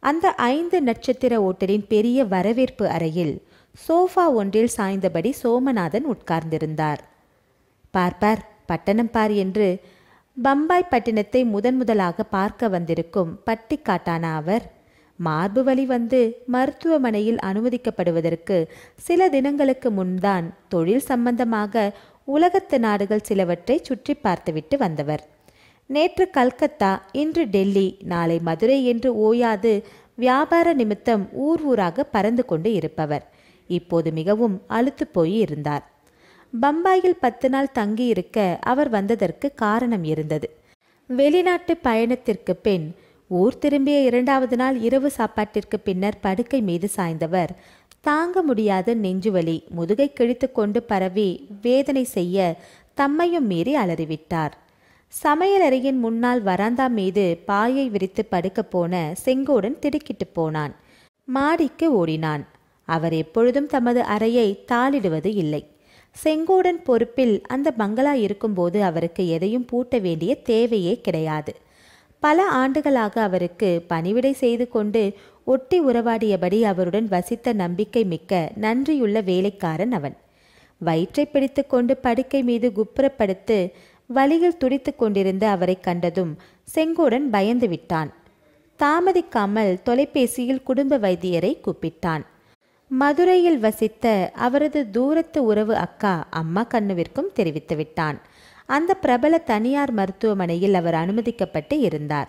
அந்த 5 நட்சத்திர ஓட்டலின் பெரிய வரவேற்பு அறையில் சோஃபா ஒன்றில் சாய்ந்தபடி சோமநாதன் உட்கார்ந்திருந்தார். பார்ப்பார் பட்டணம் பார் என்று பம்பாய் பட்டினத்தை முதலாக பார்க்க வந்திருக்கும் பட்டிக்காட்டான அவர் மார்பு வலி வந்து மருத்துவமனையில் அனுமதிக்கப்படுவதற்கு சில தினங்களுக்கு முன்தான் தொழில் சம்பந்தமாக உலகத்து நாடுகள் சிலவற்றை சுற்றி பார்த்துவிட்டு வந்தவர். நேற்று கல்கத்தா, இன்று டெல்லி, நாளை மதுரை என்று ஓயாது வியாபார நிமித்தம் ஊராக பறந்து கொண்டு இருப்பவர் இப்போது மிகவும் அலுத்து போய் இருந்தார். பம்பாயில் 10 நாள் தங்கியிருக்க அவர் வந்ததற்கு காரணம் இருந்தது. வெளிநாட்டு பயணத்திற்கு பின் ஊர் திரும்பிய 2வது நாள் இரவு சாப்பாட்டிற்கு பின்னர் படுக்கை மீது சாய்ந்தவர் தாங்க முடியாத நெஞ்சுவலி முதுகை கிழித்து கொண்டு பரவி வேதனை செய்ய தம்மையும் மீறி அலறிவிட்டார். சமையலறையின் முன்னால் வராந்தா மீது பாயை விரித்து படுக்க போன செங்கோடன் திடுக்கிட்டு போனான். மாடிக்கு ஓடினான். அவர் எப்பொழுதும் தமது அறையை தாளிடுவது இல்லை. செங்கோடன் பொறுப்பில் அந்த பங்களா இருக்கும்போது அவருக்கு எதையும் பூட்ட வேண்டிய தேவையே கிடையாது. பல ஆண்டுகளாக அவருக்கு பணிவிடை செய்து கொண்டு ஒட்டி உறவாடியபடி அவருடன் வசித்த நம்பிக்கை மிக்க நன்றியுள்ள வேலைக்காரன் அவன். வயிற்றை பிடித்து கொண்டு படுக்கை மீது குப்புறப்படுத்து வலியில் துடித்து கொண்டிருந்த அவரை கண்டதும் செங்கோடன் பயந்து விட்டான். தாமதிக்காமல் தொலைபேசியில் குடும்ப வைத்தியரை கூப்பிட்டான். மதுரையில் வசித்த அவரது தூரத்து உறவு அக்கா அம்மா கண்ணுவிற்கும் தெரிவித்து விட்டான். அந்த பிரபல தனியார் மருத்துவமனையில் அவர் அனுமதிக்கப்பட்டு இருந்தார்.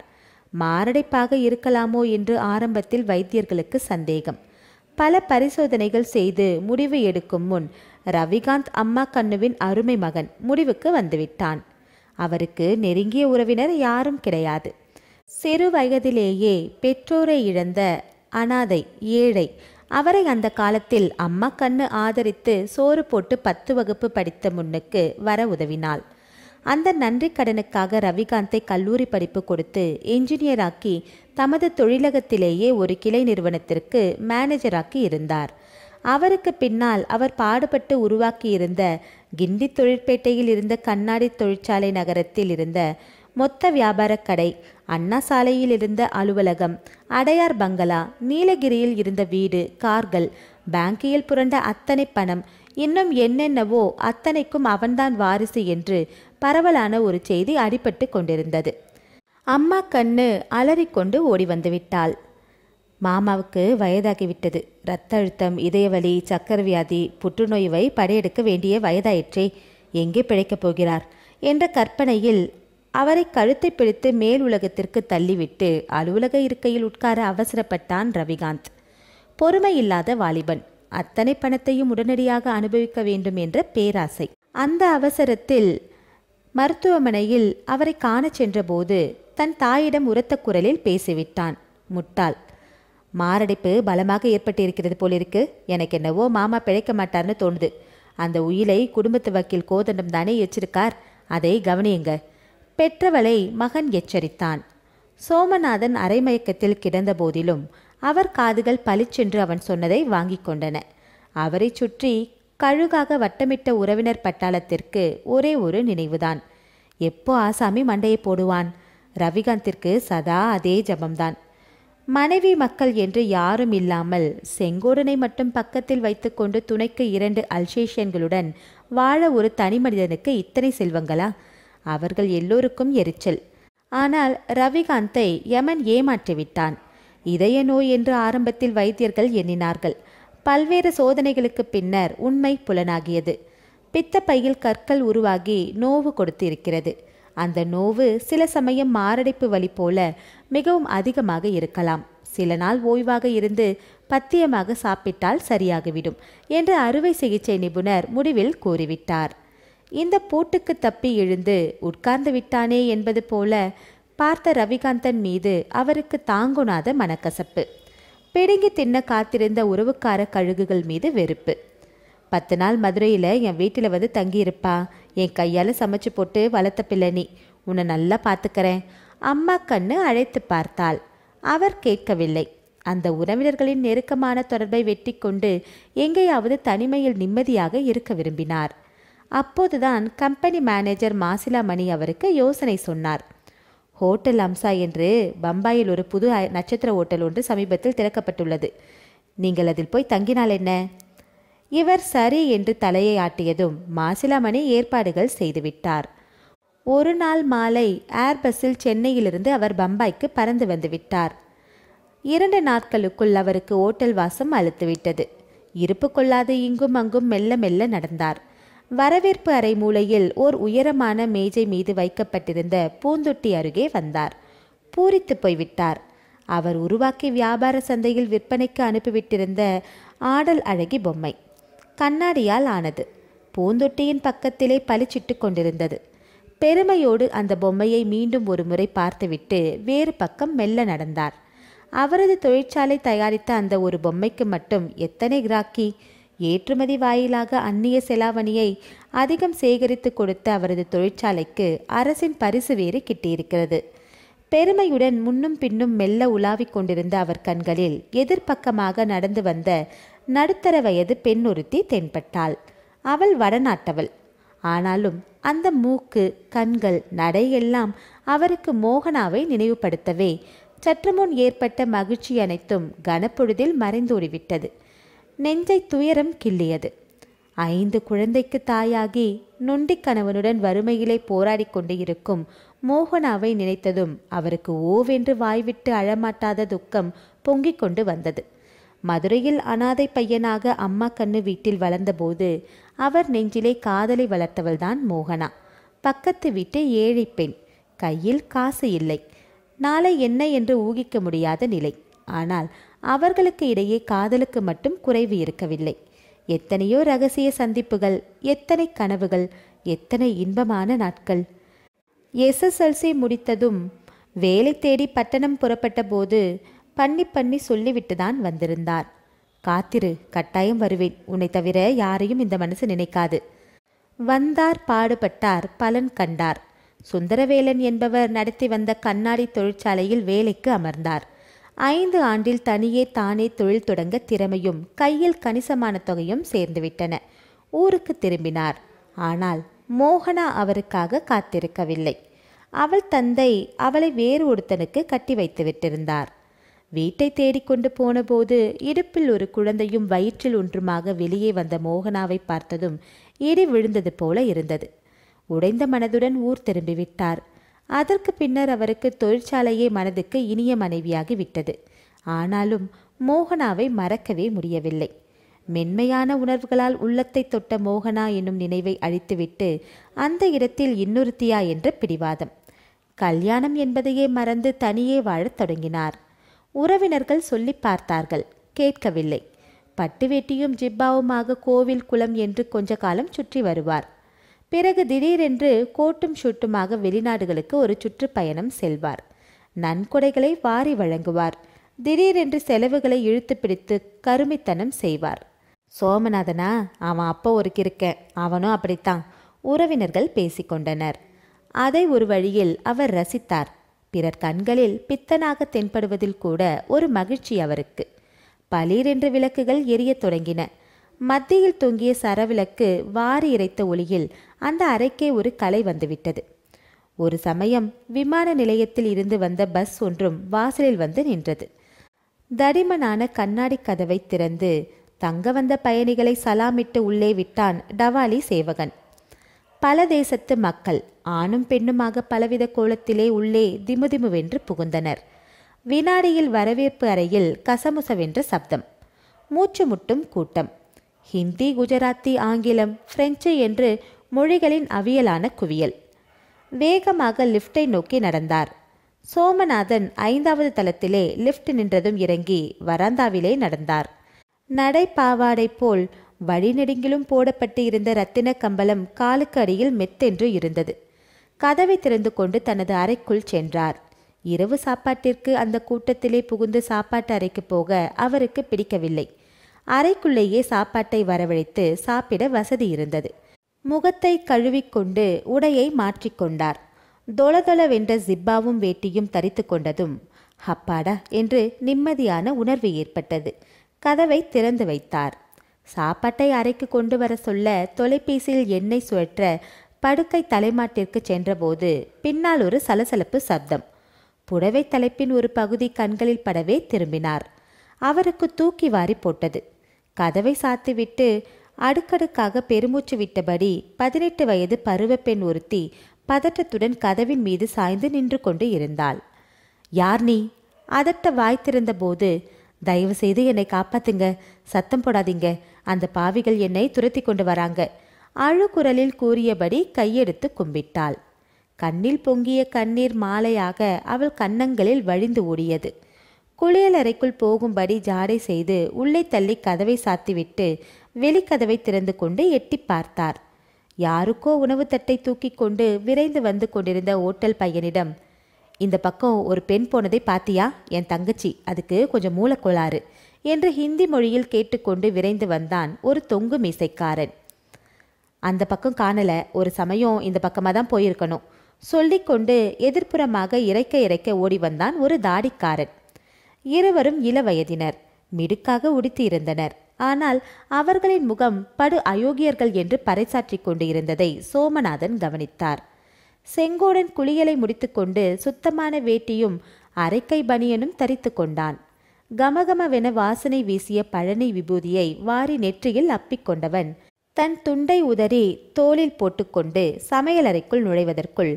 மாரடைப்பாக இருக்கலாமோ என்று ஆரம்பத்தில் வைத்தியர்களுக்கு சந்தேகம். பல பரிசோதனைகள் செய்து முடிவு எடுக்கும் முன் ரவிகாந்த் அம்மா கண்ணுவின் அருமை மகன் முடிவுக்கு வந்துவிட்டான். அவருக்கு நெருங்கிய உறவினர் யாரும் கிடையாது. சிறு வயதிலேயே பெற்றோரை இழந்த அனாதை, ஏழை. அவரை அந்த காலத்தில் அம்மா கண்ணு ஆதரித்து சோறு போட்டு 10 வகுப்பு படித்த முன்னுக்கு வர உதவினாள். அந்த நன்றி கடனுக்காக ரவிகாந்தை கல்லூரி படிப்பு கொடுத்து என்ஜினியராக்கி தமது தொழிலகத்திலேயே ஒரு கிளை நிறுவனத்திற்கு மேனேஜராக்கி இருந்தார். அவருக்கு பின்னால் அவர் பாடுபட்டு உருவாக்கியிருந்த கிண்டி தொழிற்பேட்டையில் இருந்த கண்ணாடி தொழிற்சாலை நகரத்தில் இருந்த மொத்த வியாபார கடை, அண்ணா சாலையில் இருந்த அலுவலகம், அடையார் பங்களா, நீலகிரியில் இருந்த வீடு, கார்கள், பேங்கில் புரண்ட அத்தனை பணம், இன்னும் என்னென்னவோ அத்தனைக்கும் அவன்தான் வாரிசு என்று பரவலான ஒரு செய்தி அடிபட்டு கொண்டிருந்தது. அம்மா கண்ணு அலறிக்கொண்டு ஓடி வந்து விட்டாள். மாமாவுக்கு வயதாகிவிட்டது. இரத்த அழுத்தம், இதயவலி, சக்கரை வியாதி, புற்றுநோய்வை படையெடுக்க வேண்டிய வயதாயிற்றே. எங்கே பிழைக்கப் போகிறார் என்ற கற்பனையில் அவரை கழுத்தை பிடித்து மேல் உலகத்திற்கு தள்ளிவிட்டு அலுவலக இருக்கையில் உட்கார அவசரப்பட்டான் ரவிகாந்த். பொறுமையில்லாத வாலிபன். அத்தனை பணத்தையும் உடனடியாக அனுபவிக்க வேண்டும் என்ற பேராசை. அந்த அவசரத்தில் மருத்துவமனையில் அவரை காணச் சென்றபோது தன் தாயிடம் உரத்த குரலில் பேசிவிட்டான். முட்டாள். மாரடைப்பு பலமாக ஏற்பட்டிருக்கிறது போலிருக்கு. எனக்கு என்னவோ மாமா பிழைக்க மாட்டார்னு தோணுது. அந்த உயிலை குடும்பத்து வக்கீல் கோதண்டம் தானே எச்சிருக்கார், அதை கவனியுங்க. பெற்றவளை மகன் எச்சரித்தான். சோமநாதன் அரைமயக்கத்தில் கிடந்த போதிலும் அவர் காதுகள் பளிச்சென்று அவன் சொன்னதை வாங்கி கொண்டன. அவரை சுற்றி கழுகாக வட்டமிட்ட உறவினர் பட்டாளத்திற்கு ஒரே ஒரு நினைவுதான். எப்போ ஆசாமி மண்டையை போடுவான்? ரவிகாந்திற்கு சதா அதே ஜபம்தான். மனைவி மக்கள் என்று யாரும் இல்லாமல் செங்கோடனை மட்டும் பக்கத்தில் வைத்துக்கொண்டு துணைக்கு 2 அல்சேஷியன்களுடன் வாழ ஒரு தனி மனிதனுக்கு இத்தனை செல்வங்களா? அவர்கள் எல்லோருக்கும் எரிச்சல். ஆனால் ரவிகாந்தை யமன் ஏமாற்றிவிட்டான். இதய நோய் என்று ஆரம்பத்தில் வைத்தியர்கள் எண்ணினார்கள். பல்வேறு சோதனைகளுக்கு பின்னர் உண்மை புலனாகியது. பித்தப்பையில் கற்கள் உருவாகி நோவு கொடுத்திருக்கிறது. அந்த நோவு சில சமயம் மாரடைப்பு வலி போல மிகவும் அதிகமாக இருக்கலாம். சில நாள் ஓய்வாக இருந்து பத்தியமாக சாப்பிட்டால் சரியாகிவிடும் என்று அறுவை சிகிச்சை நிபுணர் முடிவில் கூறிவிட்டார். இந்த பூட்டுக்கு தப்பி எழுந்து உட்கார்ந்து விட்டானே என்பது போல பார்த்த ரவிகாந்தன் மீது அவருக்கு தாங்குணாத மனக்கசப்பு. பிடுங்கி தின்ன காத்திருந்த உறவுக்கார கழுகுகள் மீது வெறுப்பு. 10 நாள் மதுரையில் என் வீட்டில் வந்து தங்கியிருப்பா. என் கையால் சமைச்சு போட்டு வளர்த்த பிள்ளை நீ. உன்னை நல்லா பார்த்துக்கிறேன். அம்மா கண்ணு அழைத்து பார்த்தாள். அவர் கேட்கவில்லை. அந்த உறவினர்களின் நெருக்கமான தொடர்பை வெட்டி கொண்டு எங்கேயாவது தனிமையில் நிம்மதியாக இருக்க விரும்பினார். அப்போதுதான் கம்பெனி மேனேஜர் மாசிலாமணி அவருக்கு யோசனை சொன்னார். ஹோட்டல் அம்சா என்று பம்பாயில் ஒரு புது நட்சத்திர ஹோட்டல் ஒன்று சமீபத்தில் திறக்கப்பட்டுள்ளது. நீங்கள் அதில் போய் தங்கினால் என்ன? இவர் சரி என்று தலையை ஆட்டியதும் மாசிலாமணி ஏற்பாடுகள் செய்துவிட்டார். ஒரு நாள் மாலை ஏர்பஸ்ஸில் சென்னையிலிருந்து அவர் பம்பாய்க்கு பறந்து வந்து விட்டார். 2 நாட்களுக்குள் அவருக்கு ஓட்டல் வாசம் அழுத்துவிட்டது. இருப்பு கொள்ளாது இங்கும் அங்கும் மெல்ல மெல்ல நடந்தார். வரவேற்பு அறை மூலையில் ஓர் உயரமான மேஜை மீது வைக்கப்பட்டிருந்த பூந்தொட்டி அருகே வந்தார். பூரித்து போய்விட்டார். அவர் உருவாக்கி வியாபார சந்தையில் விற்பனைக்கு அனுப்பிவிட்டிருந்த ஆடல் அழகி பொம்மை கண்ணாடியால் ஆனது. பூந்தொட்டியின் பக்கத்திலே பளிச்சிட்டு கொண்டிருந்தது. பெருமையோடு அந்த பொம்மையை மீண்டும் ஒரு முறை பார்த்துவிட்டு வேறு பக்கம் மெல்ல நடந்தார். அவரது தொழிற்சாலை தயாரித்த அந்த ஒரு பொம்மைக்கு மட்டும் எத்தனை கிராக்கி! ஏற்றுமதி வாயிலாக அந்நிய செலாவணியை அதிகம் சேகரித்து கொடுத்த அவரது தொழிற்சாலைக்கு அரசின் பரிசு வேறு கிட்டியிருக்கிறது. பெருமையுடன் முன்னும் பின்னும் மெல்ல உலாவிக் கொண்டிருந்த அவர் கண்களில் எதிர்பக்கமாக நடந்து வந்த நடுத்தர வயது பெண் ஒருத்தி தென்பட்டாள். அவள் வடநாட்டவள். ஆனாலும் அந்த மூக்கு, கண்கள், நடையெல்லாம் அவருக்கு மோகனாவை நினைவுபடுத்தவே சற்று முன் ஏற்பட்ட மகிழ்ச்சி அனைத்தும் கனப்பொழுதில் மறைந்தோடிவிட்டது. நெஞ்சை துயரம் கிள்ளியது. 5 குழந்தைக்கு தாயாகி நொண்டி கணவனுடன் வறுமையிலே போராடி கொண்டு இருக்கும் மோகனாவை நினைத்ததும் அவருக்கு ஓவென்று வாய்விட்டு அழமாட்டாத துக்கம் பொங்கிக் கொண்டு வந்தது. மதுரையில் அனாதை பையனாக அம்மா கண்ணு வீட்டில் வளர்ந்தபோது அவர் நெஞ்சிலே காதலை வளர்த்தவள்தான் மோகனா. பக்கத்து வீட்டு ஏழை பெண். கையில் காசு இல்லை. நாளை என்ன என்று ஊகிக்க முடியாத நிலை. ஆனால் அவர்களுக்கு இடையே காதலுக்கு மட்டும் குறைவு இருக்கவில்லை. எத்தனையோ ரகசிய சந்திப்புகள், எத்தனை கனவுகள், எத்தனை இன்பமான நாட்கள். SSLC முடித்ததும் வேலை தேடி பட்டணம் புறப்பட்ட போது பண்ணி சொல்லிவிட்டுதான் வந்திருந்தார். காத்திரு, கட்டாயம் வருவேன். உன்னை தவிர யாரையும் இந்த மனசு நினைக்காது. வந்தார், பாடுபட்டார், பலன் கண்டார். சுந்தரவேலன் என்பவர் நடத்தி வந்த கண்ணாடி தொழிற்சாலையில் வேலைக்கு அமர்ந்தார். 5 ஆண்டில் தனியே தானே தொழில் தொடங்க திறமையும் கையில் கணிசமான தொகையும் சேர்ந்துவிட்டன. ஊருக்கு திரும்பினார். ஆனால் மோகனா அவருக்காக காத்திருக்கவில்லை. அவள் தந்தை அவளை வேறு ஒருத்தனுக்கு கட்டி வைத்து விட்டிருந்தார். வீட்டை தேடிக்கொண்டு போனபோது இடுப்பில் ஒரு குழந்தையும் வயிற்றில் ஒன்றுமாக வெளியே வந்த மோகனாவை பார்த்ததும் இடி விழுந்தது போல இருந்தது. உடைந்த மனதுடன் ஊர் திரும்பிவிட்டார். அதற்கு பின்னர் அவருக்கு தொழிற்சாலையே மனதுக்கு இனிய மனைவியாகி விட்டது. ஆனாலும் மோகனாவை மறக்கவே முடியவில்லை. மென்மையான உணர்வுகளால் உள்ளத்தை தொட்ட மோகனா என்னும் நினைவை அழித்துவிட்டு அந்த இடத்தில் இன்னொருத்தியா என்ற பிடிவாதம். கல்யாணம் என்பதையே மறந்து தனியே வாழத் தொடங்கினார். உறவினர்கள் சொல்லி பார்த்தார்கள், கேட்கவில்லை. பட்டு வேட்டியும் ஜிப்பாவுமாக கோவில் குளம் என்று கொஞ்ச காலம் சுற்றி வருவார். பிறகு திடீரென்று கோட்டும் ஷூட்டுமாக வெளிநாடுகளுக்கு ஒரு சுற்றுப்பயணம் செல்வார். நன்கொடைகளை வாரி வழங்குவார். திடீரென்று செலவுகளை இழுத்து பிடித்து கருமித்தனம் செய்வார். சோமநாதனா, அவன் அப்போ ஒரு கிறுக்கன், அவனும் அப்படித்தான். உறவினர்கள் பேசிக்கொண்டனர். அதை ஒரு வழியில் அவர் ரசித்தார். பிறர் கண்களில் பித்தனாக தென்படுவதில் கூட ஒரு மகிழ்ச்சி அவருக்கு. பளீரென்று விளக்குகள் எரியத் தொடங்கின. மத்தியில் தொங்கிய சரவிளக்கு வாரி இறைத்த ஒளியில் அந்த அறைக்கே ஒரு கலை வந்துவிட்டது. ஒரு சமயம் விமான நிலையத்தில் இருந்து வந்த பஸ் ஒன்றும் வாசலில் வந்து நின்றது. தடிமனான கண்ணாடி கதவை திறந்து தங்க வந்த பயணிகளை சலாமிட்டு உள்ளே விட்டான் டவாலி சேவகன். பல தேசத்து மக்கள் ஆணும் பெண்ணுமாக பலவித கோலத்திலே உள்ளே திமுதிமுவென்று புகுந்தனர். வினாடியில் வரவேற்பு அறையில் கசமுசவென்ற சப்தம். மூச்சு முட்டும் கூட்டம். ஹிந்தி, குஜராத்தி, ஆங்கிலம், பிரெஞ்சு என்று மொழிகளின் அவியலான குவியல். வேகமாக லிஃப்டை நோக்கி நடந்தார். சோமநாதன் 5வது தளத்திலே லிஃப்ட் நின்றதும் இறங்கி வராந்தாவிலே நடந்தார். நடை பாவாடை போல் வழிநெடுங்கிலும் போடப்பட்டு இருந்த இரத்தின கம்பளம் காலுக்கு அடியில் மெத்தென்று இருந்தது. கதவை திறந்து கொண்டு தனது அறைக்குள் சென்றார். இரவு சாப்பாட்டிற்கு அந்த கூட்டத்திலே புகுந்து சாப்பாட்டு அறைக்கு போக அவருக்கு பிடிக்கவில்லை. அறைக்குள்ளேயே சாப்பாட்டை வரவழைத்து சாப்பிட வசதி இருந்தது. முகத்தை கழுவிக்கொண்டு உடையை மாற்றிக்கொண்டார். தொளதொளவென்ற ஜிப்பாவும் வேட்டியும் தரித்து கொண்டதும் அப்பாடா என்று நிம்மதியான உணர்வு ஏற்பட்டது. கதவை திறந்து வைத்தார். சாப்பாட்டை அறைக்கு கொண்டு வர சொல்ல தொலைபேசியில் எண்ணெய் சுழற்ற படுக்கை தலைமாட்டிற்கு சென்றபோது பின்னால் ஒரு சலசலப்பு சப்தம். புடவை தலைப்பின் ஒரு பகுதி கண்களில் படவே திரும்பினார். அவருக்கு தூக்கி வாரி போட்டது. கதவை சாத்திவிட்டு அடுக்கடுக்காக பெருமூச்சு விட்டபடி 18 வயது பருவப்பெண் ஒருத்தி பதட்டத்துடன் கதவின் மீது சாய்ந்து நின்று கொண்டு இருந்தாள். யார் நீ? அதட்ட வாய்த்திருந்த போது, தயவு செய்து என்னை காப்பாத்துங்க, சத்தம் போடாதீங்க, அந்த பாவிகள் என்னை துரத்தி கொண்டு வராங்க, அழுகுரலில் கூறியபடி கையெடுத்து கும்பிட்டாள். கண்ணில் பொங்கிய கண்ணீர் மாலையாக அவள் கன்னங்களில் வழிந்து ஓடியது. குளியலறைக்குள் போகும்படி ஜாடை செய்து உள்ளே தள்ளி கதவை சாத்திவிட்டு வெளிக்கதவை திறந்து கொண்டு எட்டி பார்த்தார். யாருக்கோ உணவு தட்டை தூக்கி கொண்டு விரைந்து வந்து கொண்டிருந்த ஓட்டல் பையனிடம், இந்த பக்கம் ஒரு பெண் போனதை பாத்தியா? என் தங்கச்சி, அதுக்கு கொஞ்சம் மூலக்கோளாறு என்று ஹிந்தி மொழியில் கேட்டுக்கொண்டு விரைந்து வந்தான் ஒரு தொங்கு மீசைக்காரன். அந்த பக்கம் காணல, ஒரு சமயம் இந்த பக்கமாக தான் போயிருக்கணும் சொல்லிக்கொண்டு எதிர்ப்புறமாக இறைக்க ஓடி வந்தான் ஒரு தாடிக்காரன். இருவரும் இளவயதினர், மிடுக்காக உடுத்தி இருந்தனர். ஆனால் அவர்களின் முகம் படு அயோக்கியர்கள் என்று பறைசாற்றி கொண்டு இருந்ததை சோமநாதன் கவனித்தார். செங்கோடன் குளியலை முடித்துக்கொண்டு சுத்தமான வேட்டியும் அரைக்கை பனியனும் தரித்து கொண்டான். கமகமவென வாசனை வீசிய பழனி விபூதியை வாரி நெற்றியில் அப்பிக்கொண்டவன் தன் துண்டை உதறி தோளில் போட்டுக்கொண்டு சமையலறைக்குள் நுழைவதற்குள்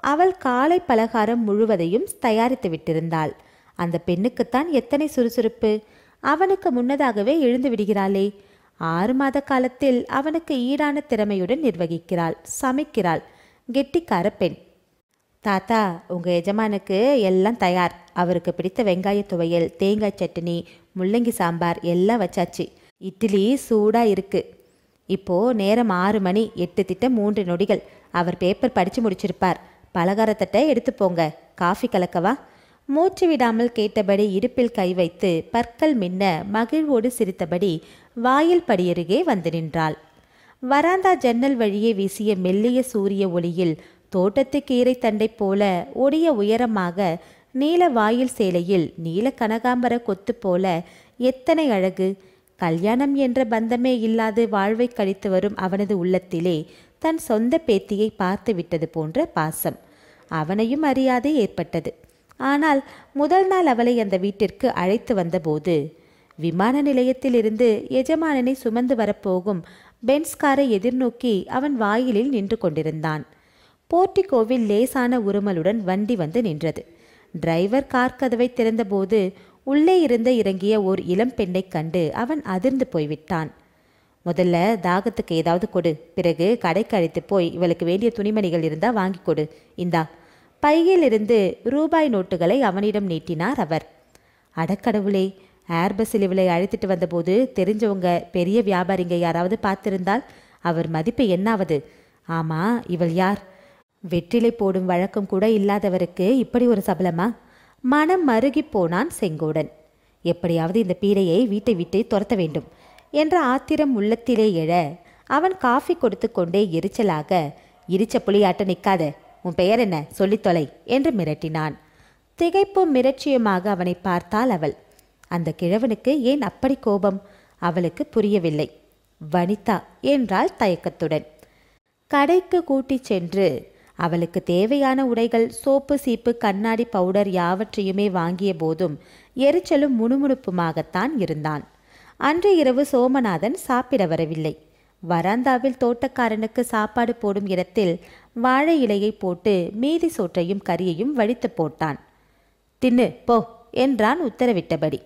அவள் காலை பலகாரம் முழுவதையும் தயாரித்து விட்டிருந்தாள். அந்த பெண்ணுக்குத்தான் எத்தனை சுறுசுறுப்பு! அவனுக்கு முன்னதாகவே எழுந்து விடுகிறாளே. 6 மாத காலத்தில் அவனுக்கு ஈடான திறமையுடன் நிர்வகிக்கிறாள், சமைக்கிறாள். கெட்டிக்கார பெண். தாத்தா, உங்க எஜமானுக்கு எல்லாம் தயார். அவருக்கு பிடித்த வெங்காய துவையல், தேங்காய் சட்னி, முள்ளங்கி சாம்பார் எல்லாம் வச்சாச்சு. இட்லி சூடா இருக்கு. இப்போ நேரம் 6 மணி, 8 திட்டம் 3 நொடிகள். அவர் பேப்பர் படிச்சு முடிச்சிருப்பார். பலகாரத்தட்டை எடுத்து போங்க. காஃபி கலக்கவா? மூச்சு விடாமல் கேட்டபடி இடுப்பில் கை வைத்து பற்கள் மின்ன மகிழ்வோடு சிரித்தபடி வாயில் படியருகே வந்து நின்றாள். வராந்தா ஜன்னல் வழியே வீசிய மெல்லிய சூரிய ஒளியில் தோட்டத்து கீரை தண்டை போல ஒடிய உயரமாக நீல வாயில் சேலையில் நீல கனகாம்பர கொத்து போல எத்தனை அழகு! கல்யாணம் என்ற பந்தமே இல்லாது வாழ்வை கழித்து வரும் அவனது உள்ளத்திலே தன் சொந்த பேத்தியை பார்த்து விட்டது போன்ற பாசம் அவனையும் அறியாதே ஏற்பட்டது. ஆனால் முதல் நாள் அவளை அந்த வீட்டிற்கு அழைத்து வந்தபோது விமான நிலையத்திலிருந்து எஜமானனை சுமந்து வரப்போகும் பென்ஸ் காரை எதிர்நோக்கி அவன் வாயிலில் நின்று கொண்டிருந்தான். போர்ட்டிகோவில் லேசான உருமலுடன் வண்டி வந்து நின்றது. டிரைவர் கார் கதவை திறந்தபோது உள்ளே இருந்து இறங்கிய ஓர் இளம் பெண்ணை கண்டு அவன் அதிர்ந்து போய்விட்டான். முதல்ல தாகத்துக்கு ஏதாவது கொடு, பிறகு கடைக்கு அழைத்து போய் இவளுக்கு வேண்டிய துணிமணிகள் இருந்தா வாங்கி கொடு. இந்தா. பையில் இருந்து ரூபாய் நோட்டுகளை அவனிடம் நீட்டினார் அவர். அடக்கடவுளே, ஏர்பஸ்ஸில் இவளை அழைத்துட்டு வந்தபோது தெரிஞ்சவங்க பெரிய வியாபாரிங்க யாராவது பார்த்திருந்தால் அவர் மதிப்பு என்னாவது? ஆமா, இவள் யார்? வெற்றிலை போடும் வழக்கம் கூட இல்லாதவருக்கு இப்படி ஒரு சபலமா? மனம் மருகி போனான் செங்கோடன். எப்படியாவது இந்த பீடையை வீட்டை விட்டு துரத்த வேண்டும் என்ற ஆத்திரம் உள்ளத்திலே எழ அவன் காஃபி கொடுத்து கொண்டே எரிச்சலாக, இரிச்ச புலியாட்ட நிற்காத, உன் பெயர் என்ன, சொல்லித் தொலை என்று மிரட்டினான். திகைப்பும் மிரட்சியுமாக அவனை பார்த்தாள் அவள். அந்த கிழவனுக்கு ஏன் அப்படி கோபம்? அவளுக்கு புரியவில்லை. வனிதா என்றாள் தயக்கத்துடன். கடைக்கு கூட்டிச் சென்று அவளுக்கு தேவையான உடைகள், சோப்பு, சீப்பு, கண்ணாடி, பவுடர் யாவற்றையுமே வாங்கிய போதும் எரிச்சலும் முணுமுணுப்புமாகத்தான் இருந்தான். அன்று இரவு சோமநாதன் சாப்பிட வரவில்லை. வராந்தாவில் தோட்டக்காரனுக்கு சாப்பாடு போடும் இடத்தில் வாழை இலையை போட்டு மீதி சோற்றையும் கறியையும் வடித்து போட்டான். தின்னு போ என்றான் உத்தரவிட்டபடி.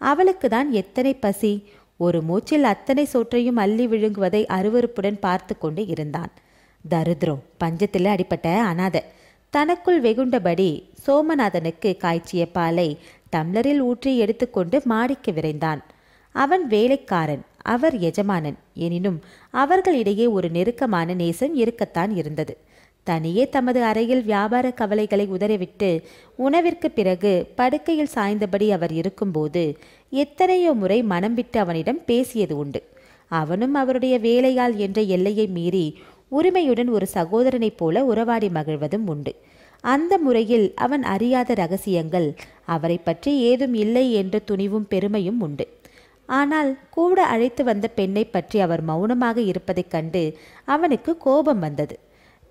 அவளுக்கு தான் எத்தனை பசி! ஒரு மூச்சில் அத்தனை சோற்றையும் அள்ளி விழுங்குவதை அருவருப்புடன் பார்த்து கொண்டு இருந்தான். தருத்ரம், பஞ்சத்தில் அடிப்பட்ட அனாதை. தனக்குள் வெகுண்டபடி சோமநாதனுக்கு காய்ச்சிய பாலை டம்ளரில் ஊற்றி எடுத்துக்கொண்டு மாடிக்கு விரைந்தான். அவன் வேலைக்காரன், அவர் எஜமானன். எனினும் அவர்களிடையே ஒரு நெருக்கமான நேசம் இருக்கத்தான் இருந்தது. தனியே தமது அறையில் வியாபார கவலைகளை உதறிவிட்டு உணவிற்கு பிறகு படுக்கையில் சாய்ந்தபடி அவர் இருக்கும்போது எத்தனையோ முறை மனம் விட்டு அவனிடம் பேசியது உண்டு. அவனும் அவருடைய வேலையால் என்ற எல்லையை மீறி உரிமையுடன் ஒரு சகோதரனைப் போல உறவாடி மகிழ்வதும் உண்டு. அந்த முறையில் அவன் அறியாத ரகசியங்கள், அவரை பற்றி ஏதும் இல்லை என்ற துணிவும் பெருமையும் உண்டு. ஆனால் கூட அழைத்து வந்த பெண்ணை பற்றி அவர் மௌனமாக இருப்பதைக் கண்டு அவனுக்கு கோபம் வந்தது.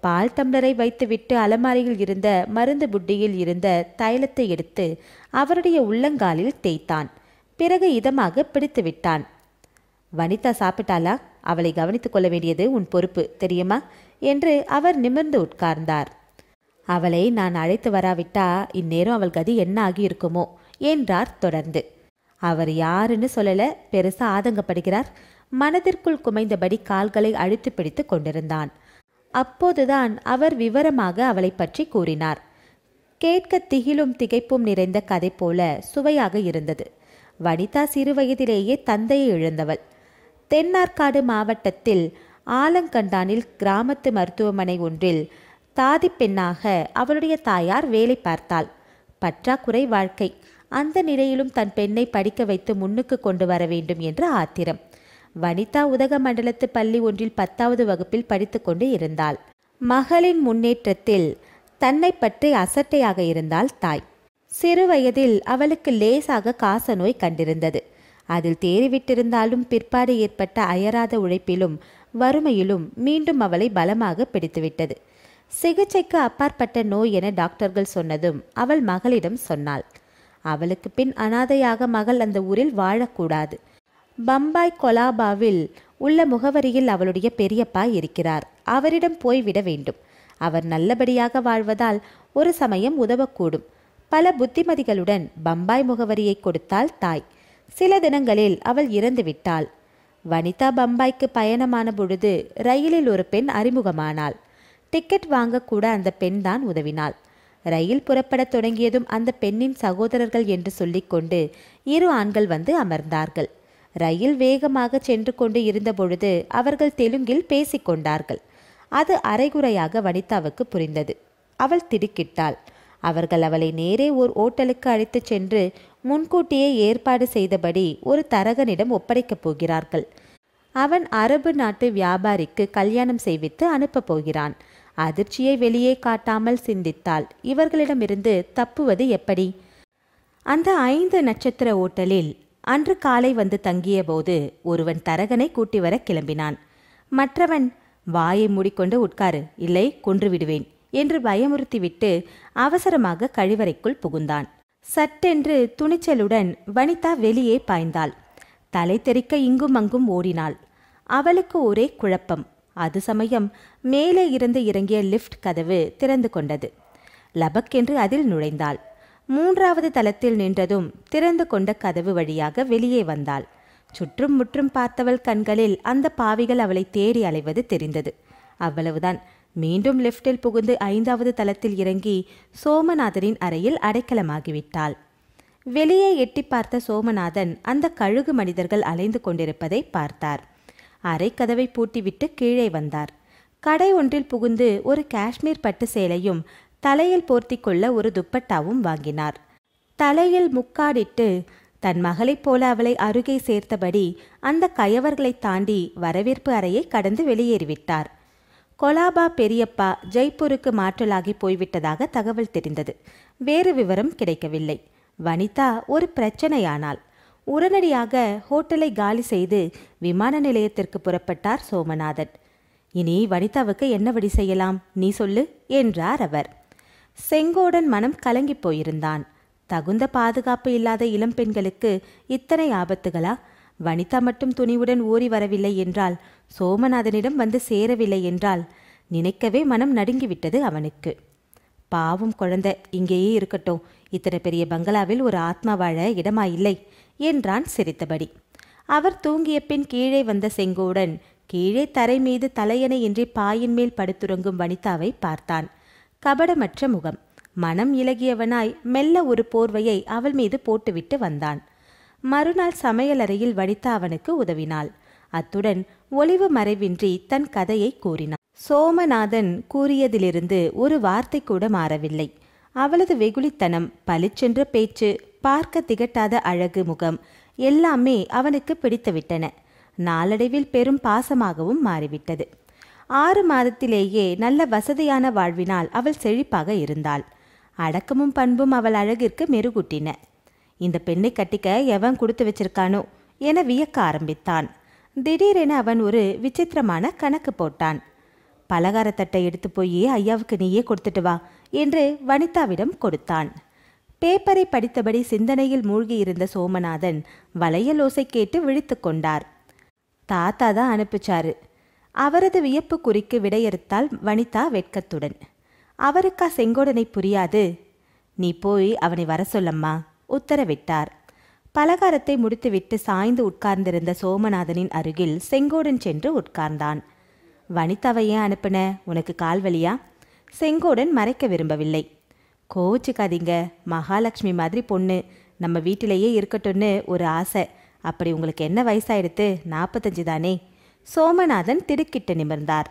பால் டம்ளரை வைத்துவிட்டு அலமாரியில் இருந்த மருந்து புட்டியில் இருந்த தைலத்தை எடுத்து அவருடைய உள்ளங்காலில் தேய்த்தான். பிறகு இதமாக பிடித்து விட்டான். வனிதா சாப்பிட்டாளா? அவளை கவனித்துக் கொள்ள வேண்டியது உன் பொறுப்பு, தெரியுமா என்று அவர் நிமிர்ந்து உட்கார்ந்தார். அவளை நான் அழைத்து வராவிட்டா இந்நேரம் அவள் கதி என்ன ஆகியிருக்குமோ என்றார் தொடர்ந்து. அவர் யாருன்னு சொல்லல, பெருசா ஆதங்கப்படுகிறார். மனதிற்குள் குமைந்தபடி கால்களை அழுத்தி பிடித்து கொண்டிருந்தான். அப்போதுதான் அவர் விவரமாக அவளை பற்றி கூறினார். கேட்க திகிலும் திகைப்பும் நிறைந்த கதை போல சுவையாக இருந்தது. வனிதா சிறுவயதிலேயே தந்தையை இழந்தவள். தென்னார்காடு மாவட்டத்தில் ஆலங்கண்டானில் கிராமத்து மருத்துவமனை ஒன்றில் தாதி பெண்ணாக அவளுடைய தாயார் வேலை பார்த்தாள். பற்றாக்குறை வாழ்க்கை. அந்த நிலையிலும் தன் பெண்ணை படிக்க வைத்து முன்னுக்கு கொண்டு வர வேண்டும் என்ற ஆத்திரம். வனிதா உதகமண்டலத்து பள்ளி ஒன்றில் 10வது வகுப்பில் படித்து கொண்டு இருந்தாள். மகளின் முன்னேற்றத்தில் தன்னை பற்றி அசட்டையாக இருந்தாள் தாய். சிறு வயதில் அவளுக்கு லேசாக காசநோய் கண்டிருந்தது. அதில் தேறிவிட்டிருந்தாலும் பிற்பாடு ஏற்பட்ட அயராத உழைப்பிலும் வறுமையிலும் மீண்டும் அவளை பலமாக பிடித்துவிட்டது. சிகிச்சைக்கு அப்பாற்பட்ட நோய் என டாக்டர்கள் சொன்னதும் அவள் மகளிடம் சொன்னாள். அவளுக்கு பின் அனாதையாக மகள் அந்த ஊரில் வாழக்கூடாது. பம்பாய் கொலாபாவில் உள்ள முகவரியில் அவளுடைய பெரியப்பா இருக்கிறார். அவரிடம் போய்விட வேண்டும். அவர் நல்லபடியாக வாழ்வதால் ஒரு சமயம் உதவக்கூடும். பல புத்திமதிகளுடன் பம்பாய் முகவரியை கொடுத்தாள் தாய். சில தினங்களில் அவள் இறந்து விட்டாள். வனிதா பம்பாய்க்கு பயணமான பொழுது ரயிலில் ஒரு பெண் அறிமுகமானாள். டிக்கெட் வாங்கக்கூட அந்த பெண் தான் உதவினாள். ரயில் புறப்படத் தொடங்கியதும் அந்த பெண்ணின் சகோதரர்கள் என்று சொல்லிக்கொண்டு 2 ஆண்கள் வந்து அமர்ந்தார்கள். ரயில் வேகமாக சென்று கொண்டு இருந்த பொழுது அவர்கள் தெலுங்கில் பேசிக்கொண்டார்கள். அது அரைகுறையாக வனிதாவுக்கு புரிந்தது. அவள் திடுக்கிட்டாள். அவர்கள் அவளை நேரே ஓர் ஓட்டலுக்கு அழைத்துச் சென்று முன்கூட்டியே ஏற்பாடு செய்தபடி ஒரு தரகனிடம் ஒப்படைக்கப் போகிறார்கள். அவன் அரபு நாட்டு வியாபாரிக்கு கல்யாணம் செய்வித்து அனுப்பப் போகிறான். அதிர்ச்சியை வெளியே காட்டாமல் சிந்தித்தாள். இவர்களிடமிருந்து தப்புவது எப்படி? அந்த 5 நட்சத்திர ஓட்டலில் அன்று காலை வந்து தங்கிய போது ஒருவன் தரகனை கூட்டி வர கிளம்பினான். மற்றவன் வாயை மூடிக்கொண்டு உட்காரு, இல்லை கொன்று விடுவேன் என்று பயமுறுத்திவிட்டு அவசரமாக கழிவறைக்குள் புகுந்தான். சட்டென்று துணிச்சலுடன் வனிதா வெளியே பாய்ந்தாள். தலை தெறிக்க இங்கும் அங்கும் ஓடினாள். அவளுக்கு ஒரே குழப்பம். அது சமயம் மேலே இருந்து இறங்கிய லிஃப்ட் கதவு திறந்து கொண்டது. லபக்கென்று அதில் நுழைந்தாள். 3வது தளத்தில் நின்றதும் திறந்து கொண்ட கதவு வழியாக வெளியே வந்தாள். சுற்றும் முற்றும் பார்த்தவள் கண்களில் அந்த பாவிகள் அவளை தேடி அலைவது தெரிந்தது. அவ்வளவுதான். மீண்டும் லிஃப்டில் புகுந்து 5வது தளத்தில் இறங்கி சோமநாதனின் அறையில் அடைக்கலமாகிவிட்டாள். வெளியே எட்டி பார்த்த சோமநாதன் அந்த கழுகு மனிதர்கள் அலைந்து கொண்டிருப்பதை பார்த்தார். அரை கதவை பூட்டிவிட்டு கீழே வந்தார். கடை ஒன்றில் புகுந்து ஒரு காஷ்மீர் பட்டு சேலையும் தலையில் போர்த்தி கொள்ள ஒரு துப்பட்டாவும் வாங்கினார். தலையில் முக்காடிட்டு தன் மகளைப் போல அவளை அருகே சேர்த்தபடி அந்த கயவர்களை தாண்டி வரவேற்பு அறையை கடந்து வெளியேறிவிட்டார். கொலாபா பெரியப்பா ஜெய்ப்பூருக்கு மாற்றலாகி போய்விட்டதாக தகவல் தெரிந்தது. வேறு விவரம் கிடைக்கவில்லை. வனிதா ஒரு பிரச்சனையானாள். உடனடியாக ஹோட்டலை காலி செய்து விமான நிலையத்திற்கு புறப்பட்டார் சோமநாதன். இனி வனிதாவுக்கு என்ன வழி செய்யலாம், நீ சொல்லு என்றார் அவர். செங்கோடன் மனம் கலங்கி போயிருந்தான். தகுந்த பாதுகாப்பு இல்லாத இளம் பெண்களுக்கு இத்தனை ஆபத்துகளா? வனிதா மட்டும் துணிவுடன் ஓடி வரவில்லை என்றால், சோமநாதனிடம் வந்து சேரவில்லை என்றால், நினைக்கவே மனம் நடுங்கிவிட்டது அவனுக்கு. பாவம் குழந்தை, இங்கேயே இருக்கட்டும். இத்தனை பெரிய பங்களாவில் ஒரு ஆத்மா வாழ இடமா இல்லை என்றான் சிரித்தபடி. அவர் தூங்கிய பின் கீழே வந்த செங்கோடன் கீழே தரை மீது தலையணை இன்றி பாயின் மேல் படுத்துறங்கும் வனிதாவை பார்த்தான். கபடமற்ற முகம். மனம் இலகியவனாய் மெல்ல ஒரு போர்வையை அவள் மீது போட்டுவிட்டு வந்தான். மறுநாள் சமையலறையில் வனிதா அவனுக்கு உதவினாள். அத்துடன் ஒளிவு மறைவின்றி தன் கதையை கூறினான். சோமநாதன் கூறியதிலிருந்து ஒரு வார்த்தை கூட மாறவில்லை. அவளது வெகுளித்தனம், பளிச்சென்ற பேச்சு, பார்க்க திகட்டாத அழகு முகம் எல்லாமே அவனுக்கு பிடித்துவிட்டன. நாளடைவில் பெரும் பாசமாகவும் மாறிவிட்டது. 6 மாதத்திலேயே நல்ல வசதியான வாழ்வினால் அவள் செழிப்பாக இருந்தாள். அடக்கமும் பண்பும் அவள் அழகிற்கு மெருகூட்டின. இந்த பெண்ணை கட்டிக்க எவன் கொடுத்து வச்சிருக்கானோ என வியக்க ஆரம்பித்தான். திடீரென அவன் ஒரு விசித்திரமான கணக்கு போட்டான். பலகாரத்தட்டை எடுத்து போய் ஐயாவுக்கு நீயே கொடுத்துட்டு வா என்று வனிதாவிடம் கொடுத்தான். பேப்பரை படித்தபடி சிந்தனையில் மூழ்கியிருந்த சோமநாதன் வளையல் ஓசை கேட்டு விழித்து கொண்டார். தாத்தா தான் அனுப்பிச்சாரு. அவரது வியப்பு குறிக்கு விடையறுத்தாள் வனிதா வெட்கத்துடன். அவருக்கா செங்கோடனை புரியாது? நீ போய் அவனை வர சொல்லம்மா உத்தரவிட்டார். பலகாரத்தை முடித்துவிட்டு சாய்ந்து உட்கார்ந்திருந்த சோமநாதனின் அருகில் செங்கோடன் சென்று உட்கார்ந்தான். வனிதாவை ஏன் அனுப்புன? உனக்கு கால்வலியா? செங்கோடன் மறைக்க விரும்பவில்லை. கோச்சுக்காதீங்க, மகாலட்சுமி மாதிரி பொண்ணு, நம்ம வீட்டிலேயே இருக்கட்டும்னு ஒரு ஆசை. அப்படி உங்களுக்கு என்ன வயசாயிடுத்து? 45 தானே? சோமநாதன் திடுக்கிட்டு நிமிர்ந்தார்.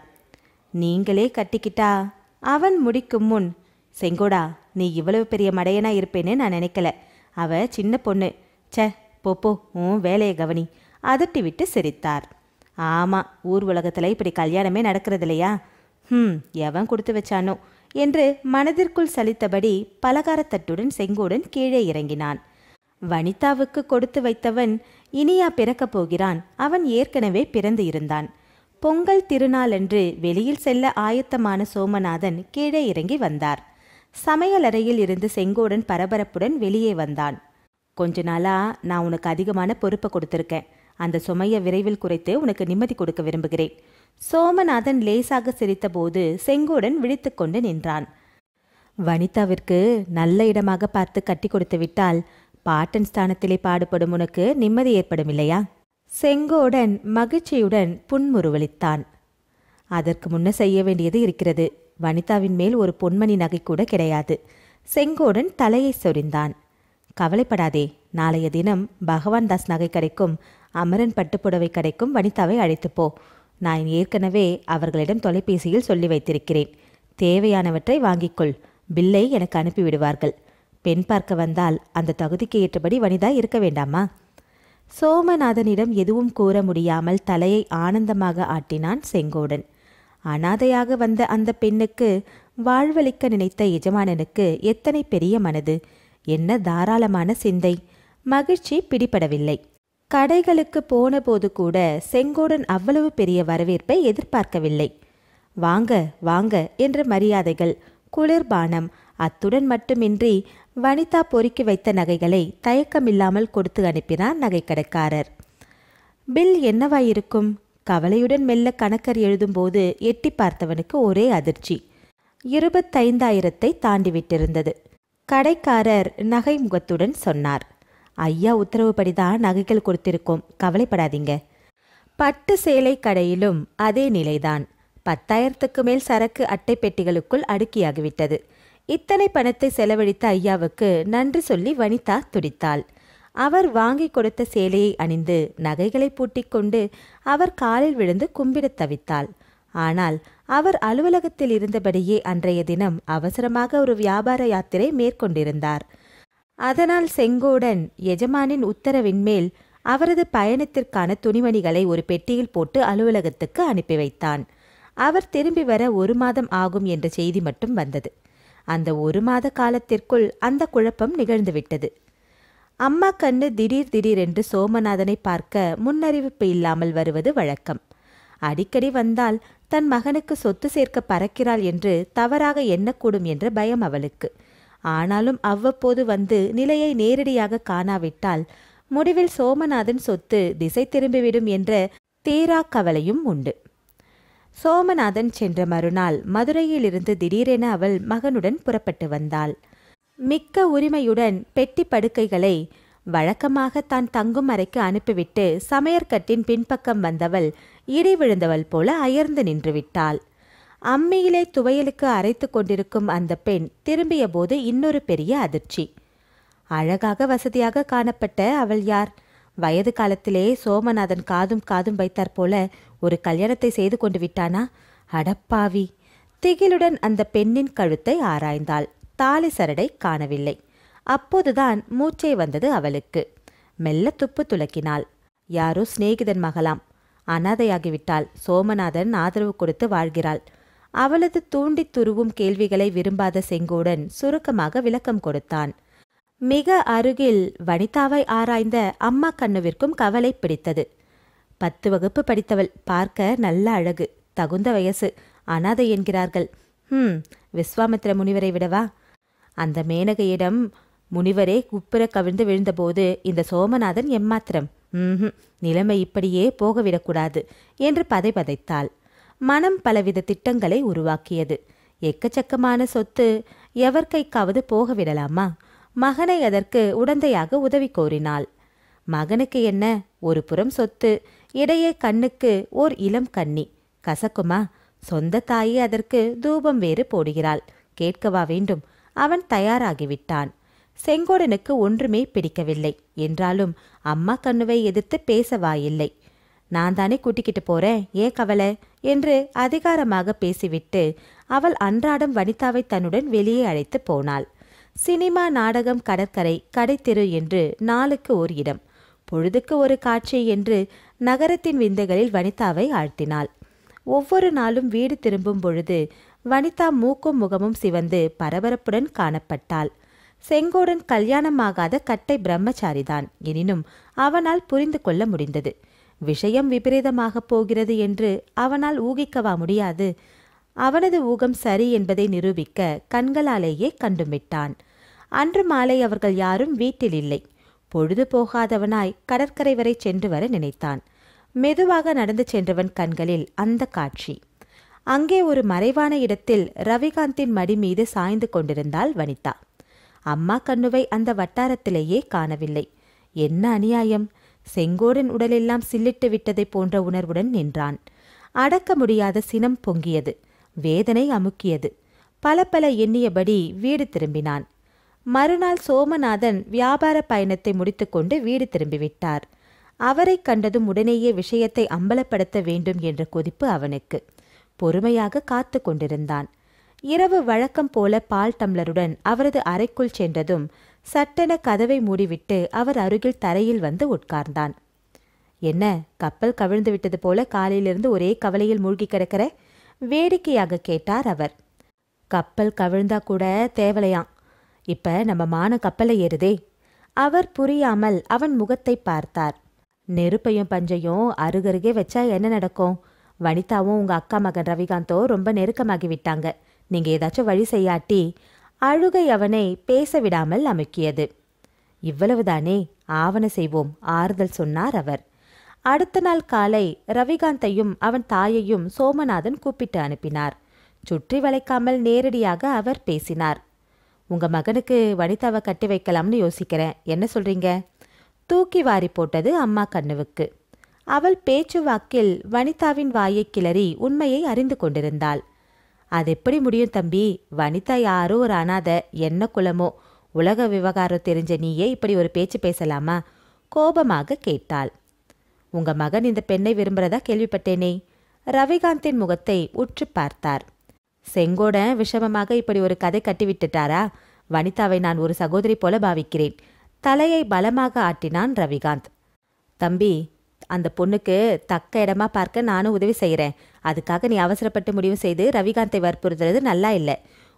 நீங்களே கட்டிக்கிட்டா? அவன் முடிக்கும் முன், செங்கோடா, நீ இவ்வளவு பெரிய மடையனா இருப்பேன்னு நான் நினைக்கல. அவ சின்ன பொண்ணு. சே, போப்போ, உன் வேலையை கவனி அதட்டி விட்டு சிரித்தார். ஆமாம், ஊர் உலகத்தில் இப்படி கல்யாணமே நடக்கிறது இல்லையா? எவன் கொடுத்து வச்சானோ என்று மனதிற்குள் சலித்தபடி பலகாரத்தட்டுடன் செங்கோடன் கீழே இறங்கினான். வனிதாவுக்கு கொடுத்து வைத்தவன் இனியா பிறக்கப் போகிறான்? அவன் ஏற்கனவே பிறந்து இருந்தான். பொங்கல் திருநாளன்று வெளியில் செல்ல ஆயத்தமான சோமநாதன் கீழே இறங்கி வந்தார். சமையலறையில் இருந்து செங்கோடன் பரபரப்புடன் வெளியே வந்தான். கொஞ்ச நாளா நான் உனக்கு அதிகமான பொறுப்பை கொடுத்துருக்கேன். அந்த சுமையை விரைவில் குறைத்து உனக்கு நிம்மதி கொடுக்க விரும்புகிறேன். சோமநாதன் லேசாக சிரித்தபோது செங்கோடன் விழித்து கொண்டு நின்றான். வனிதாவிற்கு நல்ல இடமாக பார்த்து கட்டி கொடுத்து விட்டால் பாட்டன் ஸ்தானத்திலே பாடுபடும் உனக்கு நிம்மதி ஏற்படும் இல்லையா? செங்கோடன் மகிழ்ச்சியுடன் புன்முறுவலித்தான். அதற்கு முன்ன செய்ய வேண்டியது இருக்கிறது. வனிதாவின் மேல் ஒரு பொன்மணி நகை கூட கிடையாது. செங்கோடன் தலையை சொரிந்தான். கவலைப்படாதே, நாளைய தினம் பகவான் தாஸ் நகை கடைக்கும் அமரன் பட்டுப்புடவை கடைக்கும் வனிதாவை அழைத்துப்போ. நான் ஏற்கனவே அவர்களிடம் தொலைபேசியில் சொல்லி வைத்திருக்கிறேன். தேவையானவற்றை வாங்கிக்கொள். பில்லை எனக்கு அனுப்பிவிடுவார்கள். பெண் பார்க்க வந்தால் அந்த தகுதிக்கு ஏற்றபடி வனிதா இருக்க வேண்டாமா? சோமநாதனிடம் எதுவும் கூற முடியாமல் தலையை ஆனந்தமாக ஆட்டினான் செங்கோடன். அனாதையாக வந்த அந்த பெண்ணுக்கு வாழ்வளிக்க நினைத்த எஜமானனுக்கு எத்தனை பெரிய மனது, என்ன தாராளமான சிந்தை! மகிழ்ச்சி பிடிபடவில்லை. கடைகளுக்கு போன போது கூட செங்கோடன் அவ்வளவு பெரிய வரவேற்பை எதிர்பார்க்கவில்லை. வாங்க வாங்க என்ற மரியாதைகள், குளிர்பானம், அத்துடன் மட்டுமின்றி வனிதா பொறுக்கி வைத்த நகைகளை தயக்கமில்லாமல் கொடுத்து அனுப்பினார் நகைக்கடைக்காரர். பில் என்னவாயிருக்கும்? கவலையுடன் மெல்ல கணக்கர் எழுதும்போது எட்டி பார்த்தவனுக்கு ஒரே அதிர்ச்சி. 25,000 தாண்டிவிட்டிருந்தது. கடைக்காரர் நகை முகத்துடன் சொன்னார். ஐயா உத்தரவுப்படிதான் நகைகள் கொடுத்திருக்கோம், கவலைப்படாதீங்க. பட்டு சேலை கடையிலும் அதே நிலைதான். 10,000க்கு மேல் சரக்கு அட்டை பெட்டிகளுக்குள் அடுக்கியாகிவிட்டது. இத்தனை பணத்தை செலவழித்த ஐயாவுக்கு நன்றி சொல்லி வனிதா துடித்தாள். அவர் வாங்கி கொடுத்த சேலையை அணிந்து நகைகளை பூட்டிக்கொண்டு அவர் காலில் விழுந்து கும்பிடத் தவித்தாள். ஆனால் அவர் அலுவலகத்தில் இருந்தபடியே அன்றைய தினம் அவசரமாக ஒரு வியாபார யாத்திரை மேற்கொண்டிருந்தார். அதனால் செங்கோடன் எஜமானின் உத்தரவின் மேல் அவரது பயணத்திற்கான துணிமணிகளை ஒரு பெட்டியில் போட்டு அலுவலகத்துக்கு அனுப்பி வைத்தான். அவர் திரும்பி வர 1 மாதம் ஆகும் என்ற செய்தி மட்டும் வந்தது. அந்த 1 மாத காலத்திற்குள் அந்த குழப்பம் நிகழ்ந்துவிட்டது. அம்மா கண்ணு திடீரென்று சோமநாதனை பார்க்க முன்னறிவிப்பு இல்லாமல் வருவது வழக்கம். அடிக்கடி வந்தால் தன் மகனுக்கு சொத்து சேர்க்க பறக்கிறாள் என்று தவறாக எண்ணக்கூடும் என்ற பயம் அவளுக்கு. ஆனாலும் அவ்வப்போது வந்து நிலையை நேரடியாக காணாவிட்டால் முடிவில் சோமநாதன் சொத்து திசை திரும்பிவிடும் என்ற தீரா கவலையும் உண்டு. சோமநாதன் சென்ற மறுநாள் மதுரையிலிருந்து திடீரென அவள் மகனுடன் புறப்பட்டு வந்தாள். மிக்க உரிமையுடன் பெட்டி படுக்கைகளை வழக்கமாக தான் தங்கும் அறைக்கு அனுப்பிவிட்டு சமையற்கட்டின் பின்பக்கம் வந்தவள் இடி விழுந்தவள் போல அயர்ந்து நின்றுவிட்டாள். அம்மியிலே துவையலுக்கு அரைத்து கொண்டிருக்கும் அந்த பெண் திரும்பிய போது இன்னொரு பெரிய அதிர்ச்சி. அழகாக வசதியாக காணப்பட்ட அவள் யார்? வயது காலத்திலே சோமநாதன் காதும் வைத்தாற் போல ஒரு கல்யாணத்தை செய்து கொண்டு விட்டானா? அடப்பாவி! திகிலுடன் அந்த பெண்ணின் கழுத்தை ஆராய்ந்தாள். தாலி சரடை காணவில்லை. அப்போதுதான் மூச்சை வந்தது அவளுக்கு. மெல்ல துப்பு துலக்கினாள். யாரோ சிநேகிதன் மகளாம். அனாதையாகிவிட்டாள். சோமநாதன் ஆதரவு கொடுத்து வாழ்கிறாள். அவளது தூண்டித் துருவும் கேள்விகளை விரும்பாத செங்கோடன் சுருக்கமாக விளக்கம் கொடுத்தான். மிக அருகில் வனிதாவை ஆராய்ந்த அம்மா கண்ணுவிற்கும் கவலை பிடித்தது. 10 வகுப்பு படித்தவள், பார்க்க நல்ல அழகு, தகுந்த வயசு. அனாதை என்கிறார்கள். விஸ்வாமித்திர முனிவரை விடவா? அந்த மேனகையிடம் முனிவரே குப்புற கவிழ்ந்து விழுந்தபோது இந்த சோமநாதன் எம்மாத்திரம்? நிலைமை இப்படியே போகவிடக்கூடாது என்று பதைபதைத்தாள். மனம் பலவித திட்டங்களை உருவாக்கியது. எக்கச்சக்கமான சொத்து எவர் கைக்காவது போகவிடலாமா? மகனை அதற்கு உடந்தையாக உதவி கோரினாள். மகனுக்கு என்ன, ஒரு புறம் சொத்து, இடையே கண்ணுக்கு ஓர் இளம் கன்னி. கசக்குமா? சொந்த தாயே அதற்கு தூபம் வேறு போடுகிறாள். கேட்கவா வேண்டும்? அவன் தயாராகிவிட்டான். செங்கோடனுக்கு ஒன்றுமே பிடிக்கவில்லை. என்றாலும் அம்மா கண்ணுவை எதிர்த்து பேச வாயில்லை. நான் தானே கூட்டிக்கிட்டு போறேன், ஏன் கவலை என்று அதிகாரமாக பேசிவிட்டு அவள் அன்றாடம் வனிதாவை தன்னுடன் வெளியே அழைத்து போனாள். சினிமா, நாடகம், கடற்கரை, கடைத்தெரு என்று நாளுக்கு ஒரு இடம், பொழுதுக்கு ஒரு காட்சி என்று நகரத்தின் விந்தைகளில் வனிதாவை ஆழ்த்தினாள். ஒவ்வொரு நாளும் வீடு திரும்பும் பொழுது வனிதா மூக்கும் முகமும் சிவந்து பரபரப்புடன் காணப்பட்டாள். செங்கோடன் கல்யாணமாகாத கட்டை பிரம்மச்சாரிதான். எனினும் அவனால் புரிந்து கொள்ள முடிந்தது. விஷயம் விபரீதமாகப் போகிறது என்று அவனால் ஊகிக்கவா முடியாது? அவனது ஊகம் சரி என்பதை நிரூபிக்க கண்களாலேயே கண்டுமிட்டான். அன்று மாலை அவர்கள் யாரும் வீட்டில் இல்லை. பொழுது போகாதவனாய் கடற்கரை வரை சென்று வர நினைத்தான். மெதுவாக நடந்து சென்றவன் கண்களில் அந்த காட்சி. அங்கே ஒரு மறைவான இடத்தில் ரவிகாந்தின் மடி மீது சாய்ந்து கொண்டிருந்தாள் வனிதா. அம்மா கண்ணுவை அந்த வட்டாரத்திலேயே காணவில்லை. என்ன அநியாயம்! செங்கோடன் உடலெல்லாம் சில்லிட்டு விட்டதை போன்ற உணர்வுடன் நின்றான். அடக்க முடியாத சினம் பொங்கியது. வேதனை அமுக்கியது. பல பல எண்ணியபடி வீடு திரும்பினான். மறுநாள் சோமநாதன் வியாபார பயணத்தை முடித்துக்கொண்டு வீடு திரும்பிவிட்டார். அவரை கண்டதும் உடனேயே விஷயத்தை அம்பலப்படுத்த வேண்டும் என்ற கொதிப்பு அவனுக்கு. பொறுமையாக காத்து கொண்டிருந்தான். இரவு வழக்கம் போல பால் டம்ளருடன் அவரது அறைக்குள் சென்றதும் சட்டென கதவை மூடிவிட்டு அவர் அருகில் தரையில் வந்து உட்கார்ந்தான். என்ன, கப்பல் கவிழ்ந்து விட்டது போல காலையிலிருந்து ஒரே கவலையில் மூழ்கி கிடக்கிற? வேடிக்கையாக கேட்டார் அவர். கப்பல் கவிழ்ந்தா கூட தேவலையாம். இப்ப நம்ம மான கப்பலை ஏறுதே. அவர் புரியாமல் அவன் முகத்தை பார்த்தார். நெருப்பையும் பஞ்சையும் அருகருகே வச்சா என்ன நடக்கும்? வனிதாவும் உங்க அக்கா மகன் ரவிகாந்தோ ரொம்ப நெருக்கமாகி விட்டாங்க. நீங்க ஏதாச்சும் வழி செய்யாட்டி. அழுகை அவனை பேச விடாமல் அமுக்கியது. இவ்வளவுதானே, ஆவன செய்வோம், ஆறுதல் சொன்னார் அவர். அடுத்த நாள் காலை ரவிகாந்தையும் அவன் தாயையும் சோமநாதன் கூப்பிட்டு அனுப்பினார். சுற்றி வளைக்காமல் நேரடியாக அவர் பேசினார். உங்க மகனுக்கு வனிதாவை கட்டி வைக்கலாம்னு யோசிக்கிறேன், என்ன சொல்றீங்க? தூக்கி வாரி போட்டது அம்மா கண்ணுவுக்கு. அவள் பேச்சுவாக்கில் வனிதாவின் வாயை கிளறி உண்மையை அறிந்து கொண்டிருந்தாள். அது எப்படி முடியும் தம்பி? வனிதா யாரோ ஒரு அனாதை, என்ன குலமோ? உலக விவகாரம் தெரிஞ்ச நீயே இப்படி ஒரு பேச்சு பேசலாமா? கோபமாக கேட்டாள். உங்க மகன் இந்த பெண்ணை விரும்புறதா கேள்விப்பட்டேனே. ரவிகாந்தின் முகத்தை உற்று பார்த்தார். செங்கோடன் விஷமமாக இப்படி ஒரு கதை கட்டிவிட்டுட்டாரா? வனிதாவை நான் ஒரு சகோதரி போல பாவிக்கிறேன். தலையை பலமாக ஆட்டினான் ரவிகாந்த். தம்பி, அந்த பொண்ணுக்கு தக்க இடமா பார்க்க நானும் உதவி செய்கிறேன். அதுக்காக நீ அவசரப்பட்டு முடிவு செய்து ரவிகாந்தை வற்புறுத்துறது நல்லா இல்லை.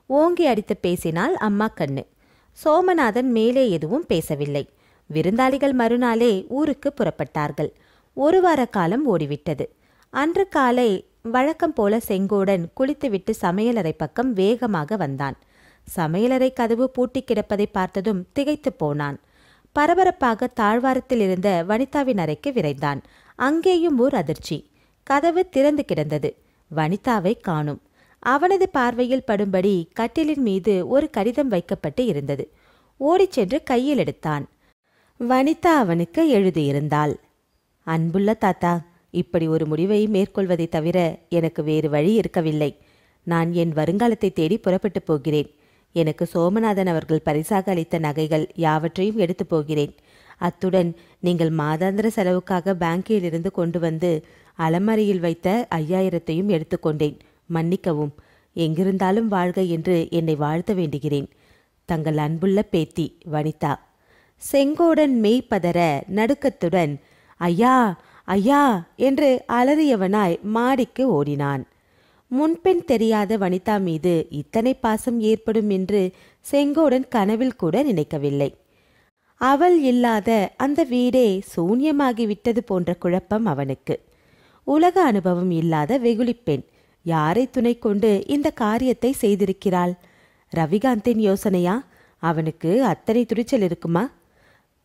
ஓங்கி அடித்து பேசினாள் அம்மா கண்ணு. சோமநாதன் மேலே எதுவும் பேசவில்லை. விருந்தாளிகள் மறுநாளே ஊருக்கு புறப்பட்டார்கள். ஒரு வார காலம் ஓடிவிட்டது. அன்று காலை வழக்கம் போல செங்கோடன் குளித்துவிட்டு சமையலறை பக்கம் வேகமாக வந்தான். சமையலறை கதவு பூட்டி கிடப்பதை பார்த்ததும் திகைத்து போனான். பரபரப்பாக தாழ்வாரத்தில் இருந்த வனிதாவின் அறைக்கு விரைந்தான். அங்கேயும் ஓர் அதிர்ச்சி. கதவு திறந்து கிடந்தது. வனிதாவை காணும். அவனது பார்வையில் படும்படி கட்டிலின் மீது ஒரு கடிதம் வைக்கப்பட்டு இருந்தது. ஓடிச் சென்று கையில் எடுத்தான். வனிதா அவனுக்கு எழுதியிருந்தாள். அன்புள்ள தாத்தா, இப்படி ஒரு முடிவை மேற்கொள்வதை தவிர எனக்கு வேறு வழி இருக்கவில்லை. நான் என் வருங்காலத்தை தேடி புறப்பட்டு போகிறேன். எனக்கு சோமநாதன் அவர்கள் பரிசாக அளித்த நகைகள் யாவற்றையும் எடுத்து போகிறேன். அத்துடன் நீங்கள் மாதாந்திர செலவுக்காக பேங்கில் இருந்து கொண்டு வந்து அலமாரியில் வைத்த 5000ஐயும் எடுத்துக்கொண்டேன். மன்னிக்கவும். எங்கிருந்தாலும் வாழ்க என்று என்னை வாழ்த்த வேண்டுகிறேன். தங்கள் அன்புள்ள பேத்தி வனிதா. செங்கோடன் மெய்ப்பதற நடுக்கத்துடன் ஐயா ஐயா என்று அலறியவனாய் மாடிக்கு ஓடினான். முன்பின் தெரியாத வனிதா மீது இத்தனை பாசம் ஏற்படும் என்று செங்கோடன் கனவில் கூட நினைக்கவில்லை. அவள் இல்லாத அந்த வீடே சூன்யமாகிவிட்டது போன்ற குழப்பம் அவனுக்கு. உலக அனுபவம் இல்லாத வெகுளிப்பெண். யாரை துணை கொண்டு இந்த காரியத்தை செய்திருக்கிறாள்? ரவிகாந்தின் யோசனையா? அவனுக்கு அத்தனை துணிச்சல் இருக்குமா?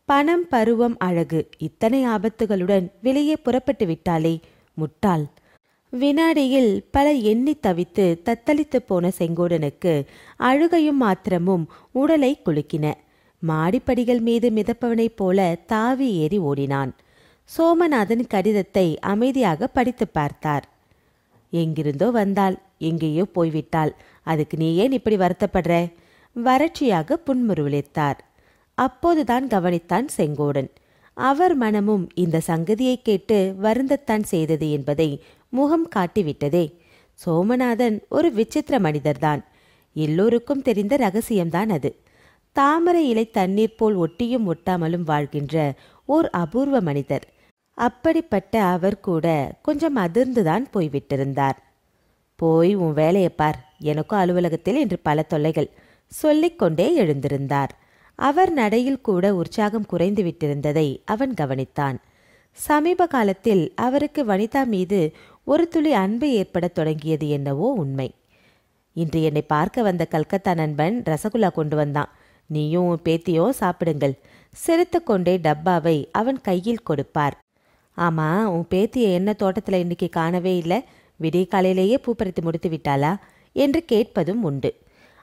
பணம், பருவம், அழகு, இத்தனை ஆபத்துகளுடன் வெளியே புறப்பட்டு விட்டாளே, முட்டாள்! வினாடியில் பல எண்ணி தவித்து தத்தளித்து போன செங்கோடனுக்கு அழுகையும் மாத்திரமும் உடலை குலுக்கின. மாடிப்படிகள் மீது மிதப்பவனைப் போல தாவி ஏறி ஓடினான். சோமநாதன் கடிதத்தை அமைதியாக படித்து பார்த்தார். எங்கிருந்தோ வந்தாள், எங்கேயோ போய்விட்டாள், அதுக்கு நீ ஏன் இப்படி வருத்தப்படுற? வறட்சியாக புன்முறுவலித்தார். அப்போதுதான் கவனித்தான் செங்கோடன். அவர் மனமும் இந்த சங்கதியை கேட்டு வருந்தத்தான் செய்தது என்பதை முகம் காட்டிவிட்டதே. சோமநாதன் ஒரு விசித்திர மனிதர்தான். எல்லோருக்கும் தெரிந்த ரகசியம்தான் அது. தாமரை இலை தண்ணீர் போல் ஒட்டியும் ஒட்டாமலும் வாழ்கின்ற ஓர் அபூர்வ மனிதர். அப்படிப்பட்ட அவர் கூட கொஞ்சம் அதிர்ந்துதான் போய்விட்டிருந்தார். போய் உன் வேலையை பார், எனக்கும் அலுவலகத்தில் இன்று பல தொல்லைகள், சொல்லிக்கொண்டே எழுந்திருந்தார். அவர் நடையில் கூட உற்சாகம் குறைந்து விட்டிருந்ததை அவன் கவனித்தான். சமீப காலத்தில் அவருக்கு வனிதா மீது ஒரு துளி அன்பு ஏற்படத் தொடங்கியது என்னவோ உண்மை. இன்று என்னை பார்க்க வந்த கல்கத்தா நண்பன் ரசகுல்லா கொண்டு வந்தான். நீயும் பேத்தியோ சாப்பிடுங்கள். சிரித்து கொண்டே டப்பாவை அவன் கையில் கொடுப்பார். ஆமா, உன் பேத்தியை என்ன தோட்டத்தில் இன்னைக்கு காணவே இல்லை, விடிய காலையிலேயே பூப்பறித்து முடித்து விட்டாளா என்று கேட்பதும் உண்டு.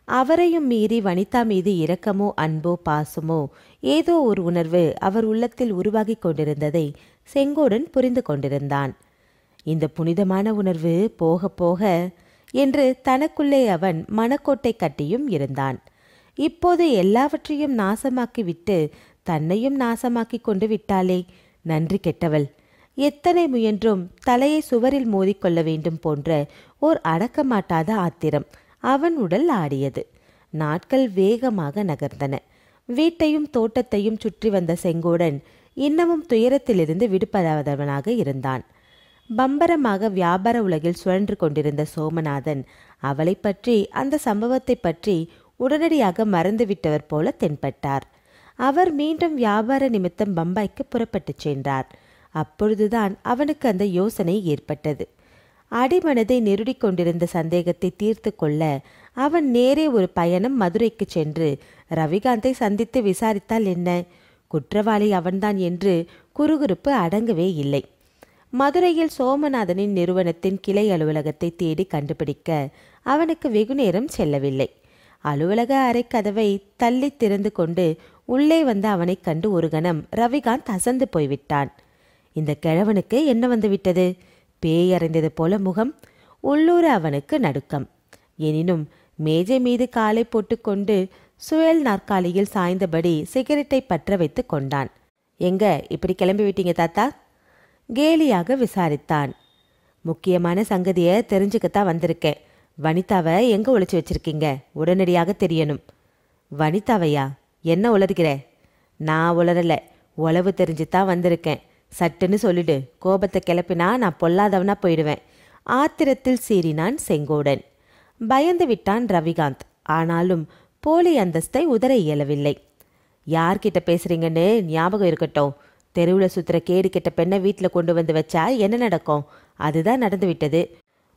அவரையும் மீறி வனிதா மீது இரக்கமோ அன்போ பாசமோ ஏதோ ஒரு உணர்வு அவர் உள்ளத்தில் உருவாகி கொண்டிருந்ததை செங்கோடன் புரிந்து கொண்டிருந்தான். இந்த புனிதமான உணர்வு போக போக என்று தனக்குள்ளே அவன் மனக்கோட்டை கட்டியும் இருந்தான். இப்போது எல்லாவற்றையும் நாசமாக்கிவிட்டு தன்னையும் நாசமாக்கி கொண்டு விட்டாளே, நன்றி கெட்டவள்! எத்தனை முயன்றும் தலையை சுவரில் மோதிக்கொள்ள வேண்டும் போன்ற ஓர் அடக்கமாட்டாத ஆத்திரம் அவன் உடல் ஆடியது. நாட்கள் வேகமாக நகர்ந்தன. வீட்டையும் தோட்டத்தையும் சுற்றி வந்த செங்கோடன் இன்னமும் துயரத்திலிருந்து விடுபடாதவனாக இருந்தான். பம்பரமாக வியாபார உலகில் சுழன்று கொண்டிருந்த சோமநாதன் அவளை பற்றி, அந்த சம்பவத்தை பற்றி உடனடியாக மறந்துவிட்டவர் போல தென்பட்டார். அவர் மீண்டும் வியாபார நிமித்தம் பம்பாய்க்கு புறப்பட்டுச் சென்றார். அப்பொழுதுதான் அவனுக்கு அந்த யோசனை ஏற்பட்டது. அடிமனதை நெருடி கொண்டிருந்த சந்தேகத்தை தீர்த்து கொள்ள அவன் நேரே ஒரு பயணம் மதுரைக்கு சென்று ரவிகாந்தை சந்தித்து விசாரித்தால் என்ன? குற்றவாளி அவன்தான் என்று குறுகுறுப்பு அடங்கவே இல்லை. மதுரையில் சோமநாதனின் நிறுவனத்தின் கிளை அலுவலகத்தை தேடி கண்டுபிடிக்க அவனுக்கு வெகுநேரம் செல்லவில்லை. அலுவலக அறை கதவை தள்ளி திறந்து கொண்டு உள்ளே வந்த அவனை கண்டு ஒரு கணம் ரவிகாந்த் அசந்து போய்விட்டான். இந்த கிழவனுக்கு என்ன வந்துவிட்டது? பேய் அறிந்தது போல முகம். உள்ளூர அவனுக்கு நடுக்கம். எனினும் மேஜை மீது காலை போட்டுக்கொண்டு சுழல் நாற்காலியில் சாய்ந்தபடி சிகரெட்டை பற்ற வைத்து கொண்டான். எங்க இப்படி கிளம்பி விட்டீங்க தாத்தா? கேலியாக விசாரித்தான். முக்கியமான சங்கதியை தெரிஞ்சுக்கத்தான் வந்திருக்கேன். வனிதாவை எங்க ஒளிச்சு வச்சிருக்கீங்க? உடனடியாக தெரியணும். வனிதாவையா? என்ன உளறுகிற? நான் உளரல, உளவு தெரிஞ்சுதான் வந்திருக்கேன். சட்டுன்னு சொல்லிடு. கோபத்தை கிளப்பினா நான் பொல்லாதவனா போயிடுவேன். ஆத்திரத்தில் சீறினான் செங்கோடன். பயந்து விட்டான் ரவிகாந்த். ஆனாலும் போலி அந்தஸ்தை உதற இயலவில்லை. யார்கிட்ட பேசுறீங்கன்னு ஞாபகம் இருக்கட்டும். தெருவில் சுத்துற கேடு கெட்ட பெண்ணை வீட்டில் கொண்டு வந்து வச்சா என்ன நடக்கும்? அதுதான் நடந்து விட்டது.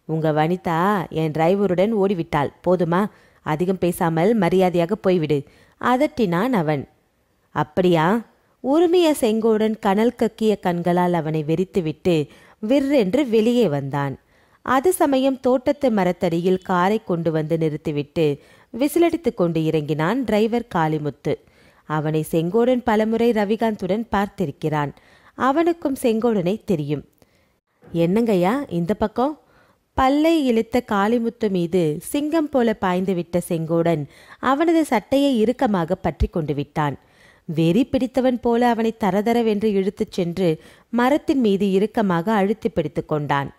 உங்க வனிதா என் டிரைவருடன் ஓடிவிட்டாள். போதுமா? அதிகம் பேசாமல் மரியாதையாக போய்விடு, அதட்டினான் அவன். அப்படியா? உரிமைய செங்கோடன் கனல் கக்கிய கண்களால் அவனை வெறித்துவிட்டு விற்றென்று வெளியே வந்தான். அது சமயம் தோட்டத்து மரத்தடியில் காரை கொண்டு வந்து நிறுத்திவிட்டு விசிலடித்து கொண்டு இறங்கினான் டிரைவர் காளிமுத்து. அவனை செங்கோடன் பலமுறை ரவிகாந்துடன் பார்த்திருக்கிறான். அவனுக்கும் செங்கோடனை தெரியும். என்னங்கய்யா இந்த பக்கம்? பல்லை இழுத்த காளிமுத்து மீது சிங்கம் போல பாய்ந்துவிட்ட செங்கோடன் அவனது சட்டையை இறுக்கமாக பற்றி கொண்டு விட்டான். வெறி பிடித்தவன் போல அவனை தரதரவென்று இழுத்துச் சென்று மரத்தின் மீது இறுக்கமாக அழுத்தி பிடித்து கொண்டான்.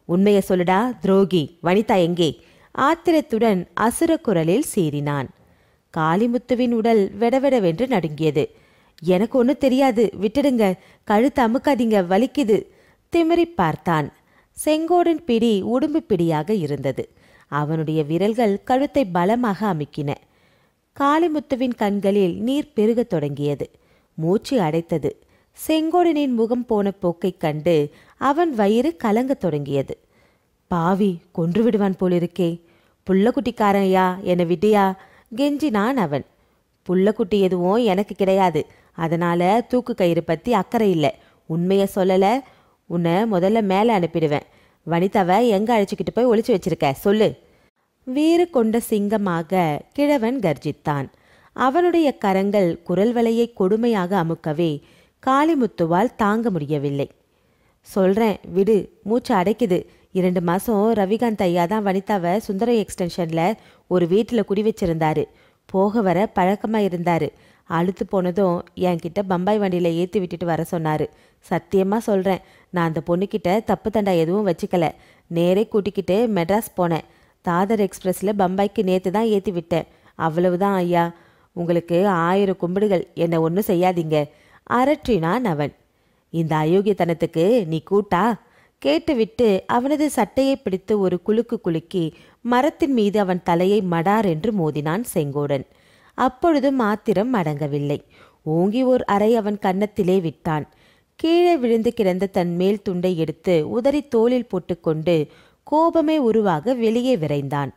உண்மையை சொல்லுடா துரோகி, வனிதா எங்கே? ஆத்திரத்துடன் அசுர குரலில் சீறினான். காளிமுத்துவின் உடல் வெடவெடவென்று நடுங்கியது. எனக்கு ஒன்றும் தெரியாது, விட்டுடுங்க, கழுத்து அமுக்காதீங்க, வலிக்குது. திமிரி பார்த்தான். செங்கோடன் பிடி உடும்பு பிடியாக இருந்தது. அவனுடைய விரல்கள் கழுத்தை பலமாக அமுக்கின. காளிமுத்துவின் கண்களில் நீர் பெருகத் தொடங்கியது. மூச்சு அடைத்தது. செங்கோடனின் முகம் போன போக்கைக் கண்டு அவன் வயிறு கலங்கத் தொடங்கியது. பாவி கொன்று விடுவான் போலிருக்கே. புள்ளக்குட்டிக்காரையா என்னை விட்டியா கெஞ்சினான் அவன். புள்ளக்குட்டி எதுவும் எனக்கு கிடையாது, அதனால தூக்கு கயிறு பற்றி அக்கறை இல்லை. உண்மையை சொல்லலை உன்னை முதல்ல மேலே அனுப்பிடுவேன். வனிதாவை எங்கே அழைச்சிக்கிட்டு போய் ஒளிச்சு வச்சிருக்க சொல்லு. வீறு கொண்ட சிங்கமாக கிழவன் கர்ஜித்தான். அவனுடைய கரங்கள் குரல் வலையை கொடுமையாக அமுக்கவே காளிமுத்துவால் தாங்க முடியவில்லை. சொல்கிறேன் விடு, மூச்சு அடைக்குது. 2 மாதம் ரவிகாந்த் ஐயா தான் வனிதாவை சுந்தரம் எக்ஸ்டென்ஷனில் ஒரு வீட்டில் குடி வச்சிருந்தாரு. போக வர பழக்கமாக இருந்தார். அழுத்து போனதும் என்கிட்ட பம்பாய் வண்டியில் ஏற்றி விட்டுட்டு வர சொன்னார். சத்தியமாக சொல்கிறேன், நான் அந்த பொண்ணுக்கிட்ட தப்பு தண்டா எதுவும் வச்சுக்கல. நேரே கூட்டிக்கிட்டு மெட்ராஸ் போனேன். தாதர் எக்ஸ்பிரஸில் பம்பாய்க்கு நேற்று தான் ஏற்றி விட்டேன். அவ்வளவுதான் ஐயா. உங்களுக்கு 1000 கும்பிடுகள், என்னை ஒன்றும் செய்யாதீங்க அரற்றினான் அவன். இந்த அயோக்கியத்தனத்துக்கு நீ கூட்டா? கேட்டுவிட்டு அவனது சட்டையை பிடித்து ஒரு குலுக்கு குலுக்கி மரத்தின் மீது அவன் தலையை மடார் என்று மோதினான் செங்கோடன். அப்பொழுது மாத்திரம் அடங்கவில்லை. ஓங்கி ஓர் அறை அவன் கன்னத்திலே விட்டான். கீழே விழுந்து கிடந்த தன் மேல் துண்டை எடுத்து உதறி தோளில் போட்டுக்கொண்டு கோபமே உருவாக வெளியே விரைந்தான்.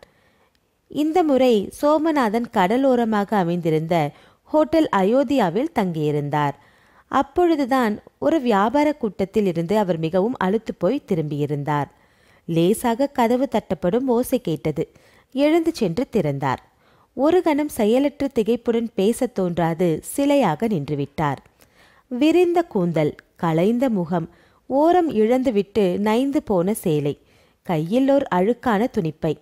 இந்த முறை சோமநாதன் கடலோரமாக அமைந்திருந்த ஹோட்டல் அயோத்தியாவில் தங்கியிருந்தார். அப்பொழுதுதான் ஒரு வியாபார கூட்டத்தில் இருந்து அவர் மிகவும் அலுத்து போய் திரும்பியிருந்தார். லேசாக கதவு தட்டப்படும் ஓசை கேட்டது. எழுந்து சென்று திறந்தார். ஒரு கணம் செயலற்ற திகைப்புடன் பேசத் தோன்றாது சிலையாக நின்றுவிட்டார். விரிந்த கூந்தல், களைந்த முகம், ஓரம் இழந்துவிட்டு நைந்து போன சேலை, கையில் ஓர் அழுக்கான துணிப்பை.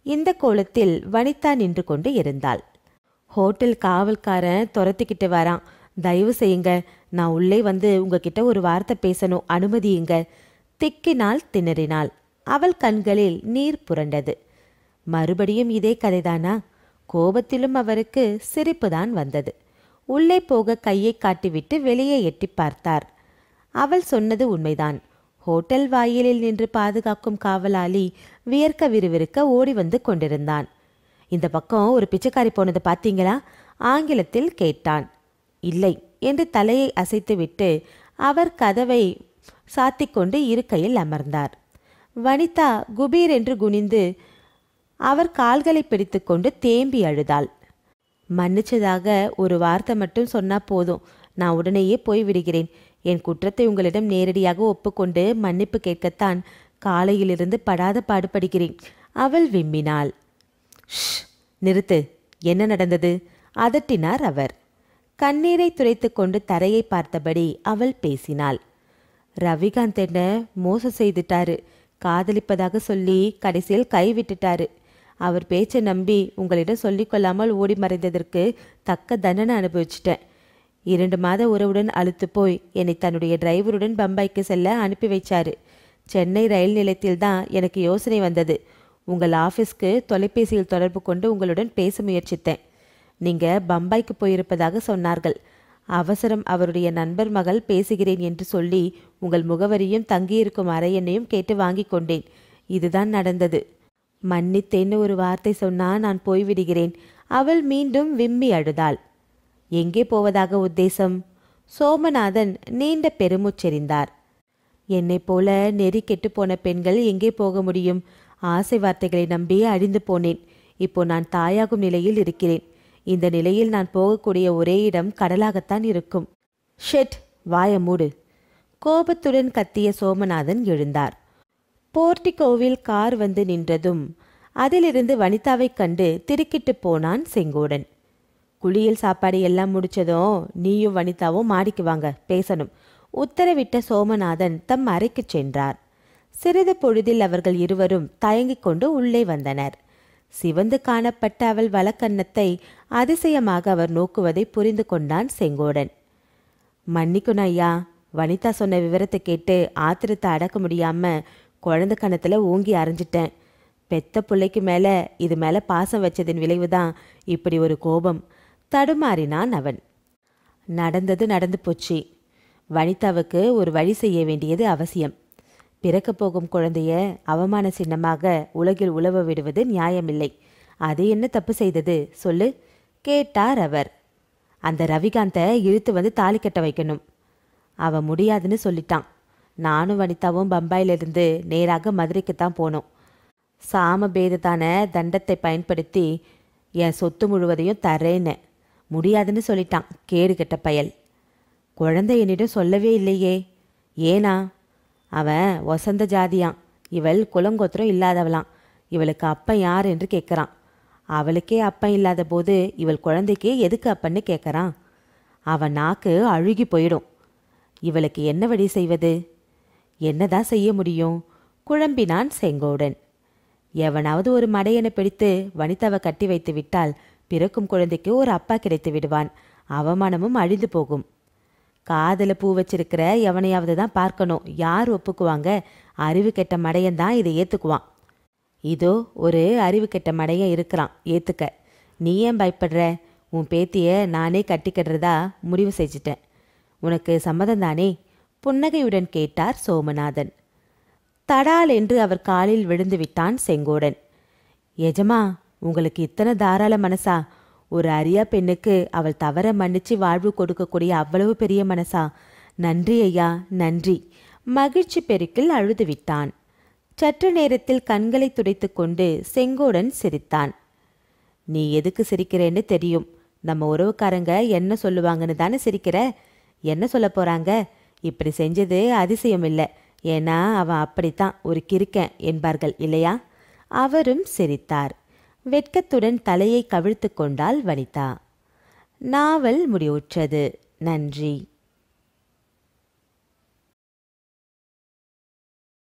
இந்த கோலத்தில் வனிதா நின்று கொண்டு இருந்தாள். ஹோட்டல் காவல்காரன் துரத்திக்கிட்டு வரான். தயவு செய்யுங்க, நான் உள்ளே வந்து உங்ககிட்ட ஒரு வார்த்தை பேசணும், அனுமதியுங்க. திக்கினாள், திணறினாள். அவள் கண்களில் நீர் புரண்டது. மறுபடியும் இதே கதைதானா? கோபத்திலும் அவருக்கு சிரிப்புதான் வந்தது. உள்ளே போக கையை காட்டிவிட்டு வெளியே எட்டி பார்த்தார். அவள் சொன்னது உண்மைதான். ஹோட்டல் வாயிலில் நின்று பாதுகாக்கும் காவலாளி வியர்க்க விறுவிறுக்க ஓடி வந்து கொண்டிருந்தான். இந்த பக்கம் ஒரு பிச்சைக்காரி போனதை பார்த்தீங்களா? ஆங்கிலத்தில் கேட்டான். இல்லை என்று தலையை அசைத்துவிட்டு அவர் கதவை சாத்திக்கொண்டு இருக்கையில் அமர்ந்தார். வனிதா குபீர் என்று குனிந்து அவர் கால்களை பிடித்து கொண்டு தேம்பி அழுதாள். மன்னிச்சதாக ஒரு வார்த்தை மட்டும் சொன்னா போதும், நான் உடனேயே போய்விடுகிறேன். என் குற்றத்தை உங்களிடம் நேரடியாக ஒப்புக்கொண்டு மன்னிப்பு கேட்கத்தான் காலையிலிருந்து படாத பாடுபடுகிறேன். அவள் விம்மினாள். ஷ், நிறுத்து, என்ன நடந்தது? அதட்டினார் அவர். கண்ணீரை துடைத்து கொண்டு தரையை பார்த்தபடி அவள் பேசினாள். ரவிகாந்த் என்ன மோசம் செய்துட்டாரு. காதலிப்பதாக சொல்லி கடைசியில் கைவிட்டுட்டாரு. அவர் பேச்சை நம்பி உங்களிடம் சொல்லிக்கொள்ளாமல் ஓடி மறைந்ததற்கு தக்க தண்டனை அனுபவிச்சிட்டேன். 2 மாத உறவுடன் அழுத்து போய் என்னை தன்னுடைய டிரைவருடன் பம்பாய்க்கு செல்ல அனுப்பி வைச்சாரு. சென்னை ரயில் நிலையத்தில்தான் எனக்கு யோசனை வந்தது. உங்கள் ஆஃபீஸ்க்கு தொலைபேசியில் தொடர்பு கொண்டு உங்களுடன் பேச முயற்சித்தேன். நீங்கள் பம்பாய்க்கு போயிருப்பதாக சொன்னார்கள். அவசரம் அவருடைய நண்பர் மகள் பேசுகிறேன் என்று சொல்லி உங்கள் முகவரியும் தங்கியிருக்கும் அறையெண்ணையும் கேட்டு வாங்கி கொண்டேன். இதுதான் நடந்தது. மன்னித்தேன்னு ஒரு வார்த்தை சொன்னா நான் போய்விடுகிறேன். அவள் மீண்டும் விம்மி அழுதாள். எங்கே போவதாக உத்தேசம்? சோமநாதன் நீண்ட பெருமூச்செறிந்தார். என்னை போல நெறி கெட்டு போன பெண்கள் எங்கே போக முடியும்? ஆசை வார்த்தைகளை நம்பி அழிந்து போனேன். இப்போ நான் தாயாகும் நிலையில் இருக்கிறேன். இந்த நிலையில் நான் போகக்கூடிய ஒரே இடம் கடலாகத்தான் இருக்கும். ஷெட், வாய மூடு. கோபத்துடன் கத்திய சோமநாதன் எழுந்தார். போர்ட்டிகோவில் கார் வந்து நின்றதும் அதிலிருந்து வனிதாவைக் கண்டு திடுக்கிட்டு போனான் செங்கோடன். குளியல் சாப்பாடு எல்லாம் முடிச்சதும் நீயும் வனிதாவும் மாடிக்கு வாங்க, பேசணும் உத்தரவிட்ட சோமநாதன் தம் அறைக்கு சென்றார். சிறிது பொழுதில் அவர்கள் இருவரும் தயங்கிக் கொண்டு உள்ளே வந்தனர். சிவந்து காணப்பட்ட அவள் வலக்கன்னத்தை அதிசயமாக அவர் நோக்குவதை புரிந்து கொண்டான் செங்கோடன். மன்னிக்கணும் ஐயா, வனிதா சொன்ன விவரத்தை கேட்டு ஆத்திரத்தை அடக்க முடியாம குழந்தை கணத்துல ஓங்கி அரைஞ்சிட்டேன். பெத்த பிள்ளைக்கு மேல இது மேல பாசம் வச்சதின் விளைவுதான் இப்படி ஒரு கோபம். தடுமாறினான் அவன். நடந்தது நடந்து போச்சு. வனிதாவுக்கு ஒரு வழி செய்ய வேண்டியது அவசியம். பிறக்கப் போகும் குழந்தைய அவமான சின்னமாக உலகில் உலவ விடுவது நியாயமில்லை. அது என்ன தப்பு செய்தது சொல்லு கேட்டார் அவர். அந்த ரவிகாந்தை இழுத்து வந்து தாலி கட்ட வைக்கணும். அவன் முடியாதுன்னு சொல்லிட்டான். நானும் வனிதாவும் பம்பாயிலிருந்து நேராக மதுரைக்குத்தான் போனோம். சாமபேதத்தான தண்டத்தை பயன்படுத்தி என் சொத்து முழுவதையும் தரேன்னு. முடியாதுன்னு சொல்லிட்டான் கேடு கெட்ட பயல். குழந்தை என்னிடம் சொல்லவே இல்லையே. ஏனா? அவன் வசந்த ஜாதியான். இவள் குலங்கோத்திரம் இல்லாதவளாம். இவளுக்கு அப்பன் யார் என்று கேட்குறான். அவளுக்கே அப்பன் இல்லாத போது இவள் குழந்தைக்கு எதுக்கு அப்பன்னு கேட்குறான். அவன் நாக்கு அழுகி போயிடும். இவளுக்கு என்ன வழி செய்வது? என்னதான் செய்ய முடியும்? குழம்பினான் செங்கோடன். எவனாவது ஒரு மடையனை பிடித்து வனிதாவை கட்டி வைத்து விட்டால் பிறக்கும் குழந்தைக்கு ஒரு அப்பா கிடைத்து விடுவான். அவமானமும் அழிந்து போகும். காதல பூ வச்சிருக்கிற எவனையாவது தான் பார்க்கணும். யார் ஒப்புக்குவாங்க? அறிவு கெட்ட மடையன்தான் இதை ஏற்றுக்குவான். இதோ ஒரு அறிவு கெட்ட மடையன் இருக்கிறான், ஏற்றுக்க. நீ ஏன் பயப்படுற? உன் பேத்தியை நானே கட்டிக்கிடுறதா முடிவு செஞ்சிட்டேன். உனக்கு சம்மதம் தானே? புன்னகையுடன் கேட்டார் சோமநாதன். தடால் என்று அவர் காலில் விழுந்து விட்டான் செங்கோடன். எஜமா, உங்களுக்கு இத்தனை தாராள மனசா? ஒரு அரியா பெண்ணுக்கு அவள் தவற மன்னிச்சு வாழ்வு கொடுக்கக்கூடிய அவ்வளவு பெரிய மனசா? நன்றி ஐயா, நன்றி. மகிழ்ச்சி பெருக்கில் அழுது விட்டான். சற்று நேரத்தில் கண்களை துடைத்து கொண்டு செங்கோடன் சிரித்தான். நீ எதுக்கு சிரிக்கிறேன்னு தெரியும். நம்ம உறவுக்காரங்க என்ன சொல்லுவாங்கன்னு தானே சிரிக்கிற? என்ன சொல்ல போறாங்க? இப்படி செஞ்சது அதிசயம் இல்லை. ஏன்னா அவன் அப்படித்தான், ஒரு கிறுக்கன் என்பார்கள் இல்லையா? அவரும் சிரித்தார். வெட்கத்துடன் தலையை கவிழ்த்து கொண்டாள் வனிதா. நாவல் முடிவுற்றது. நன்றி.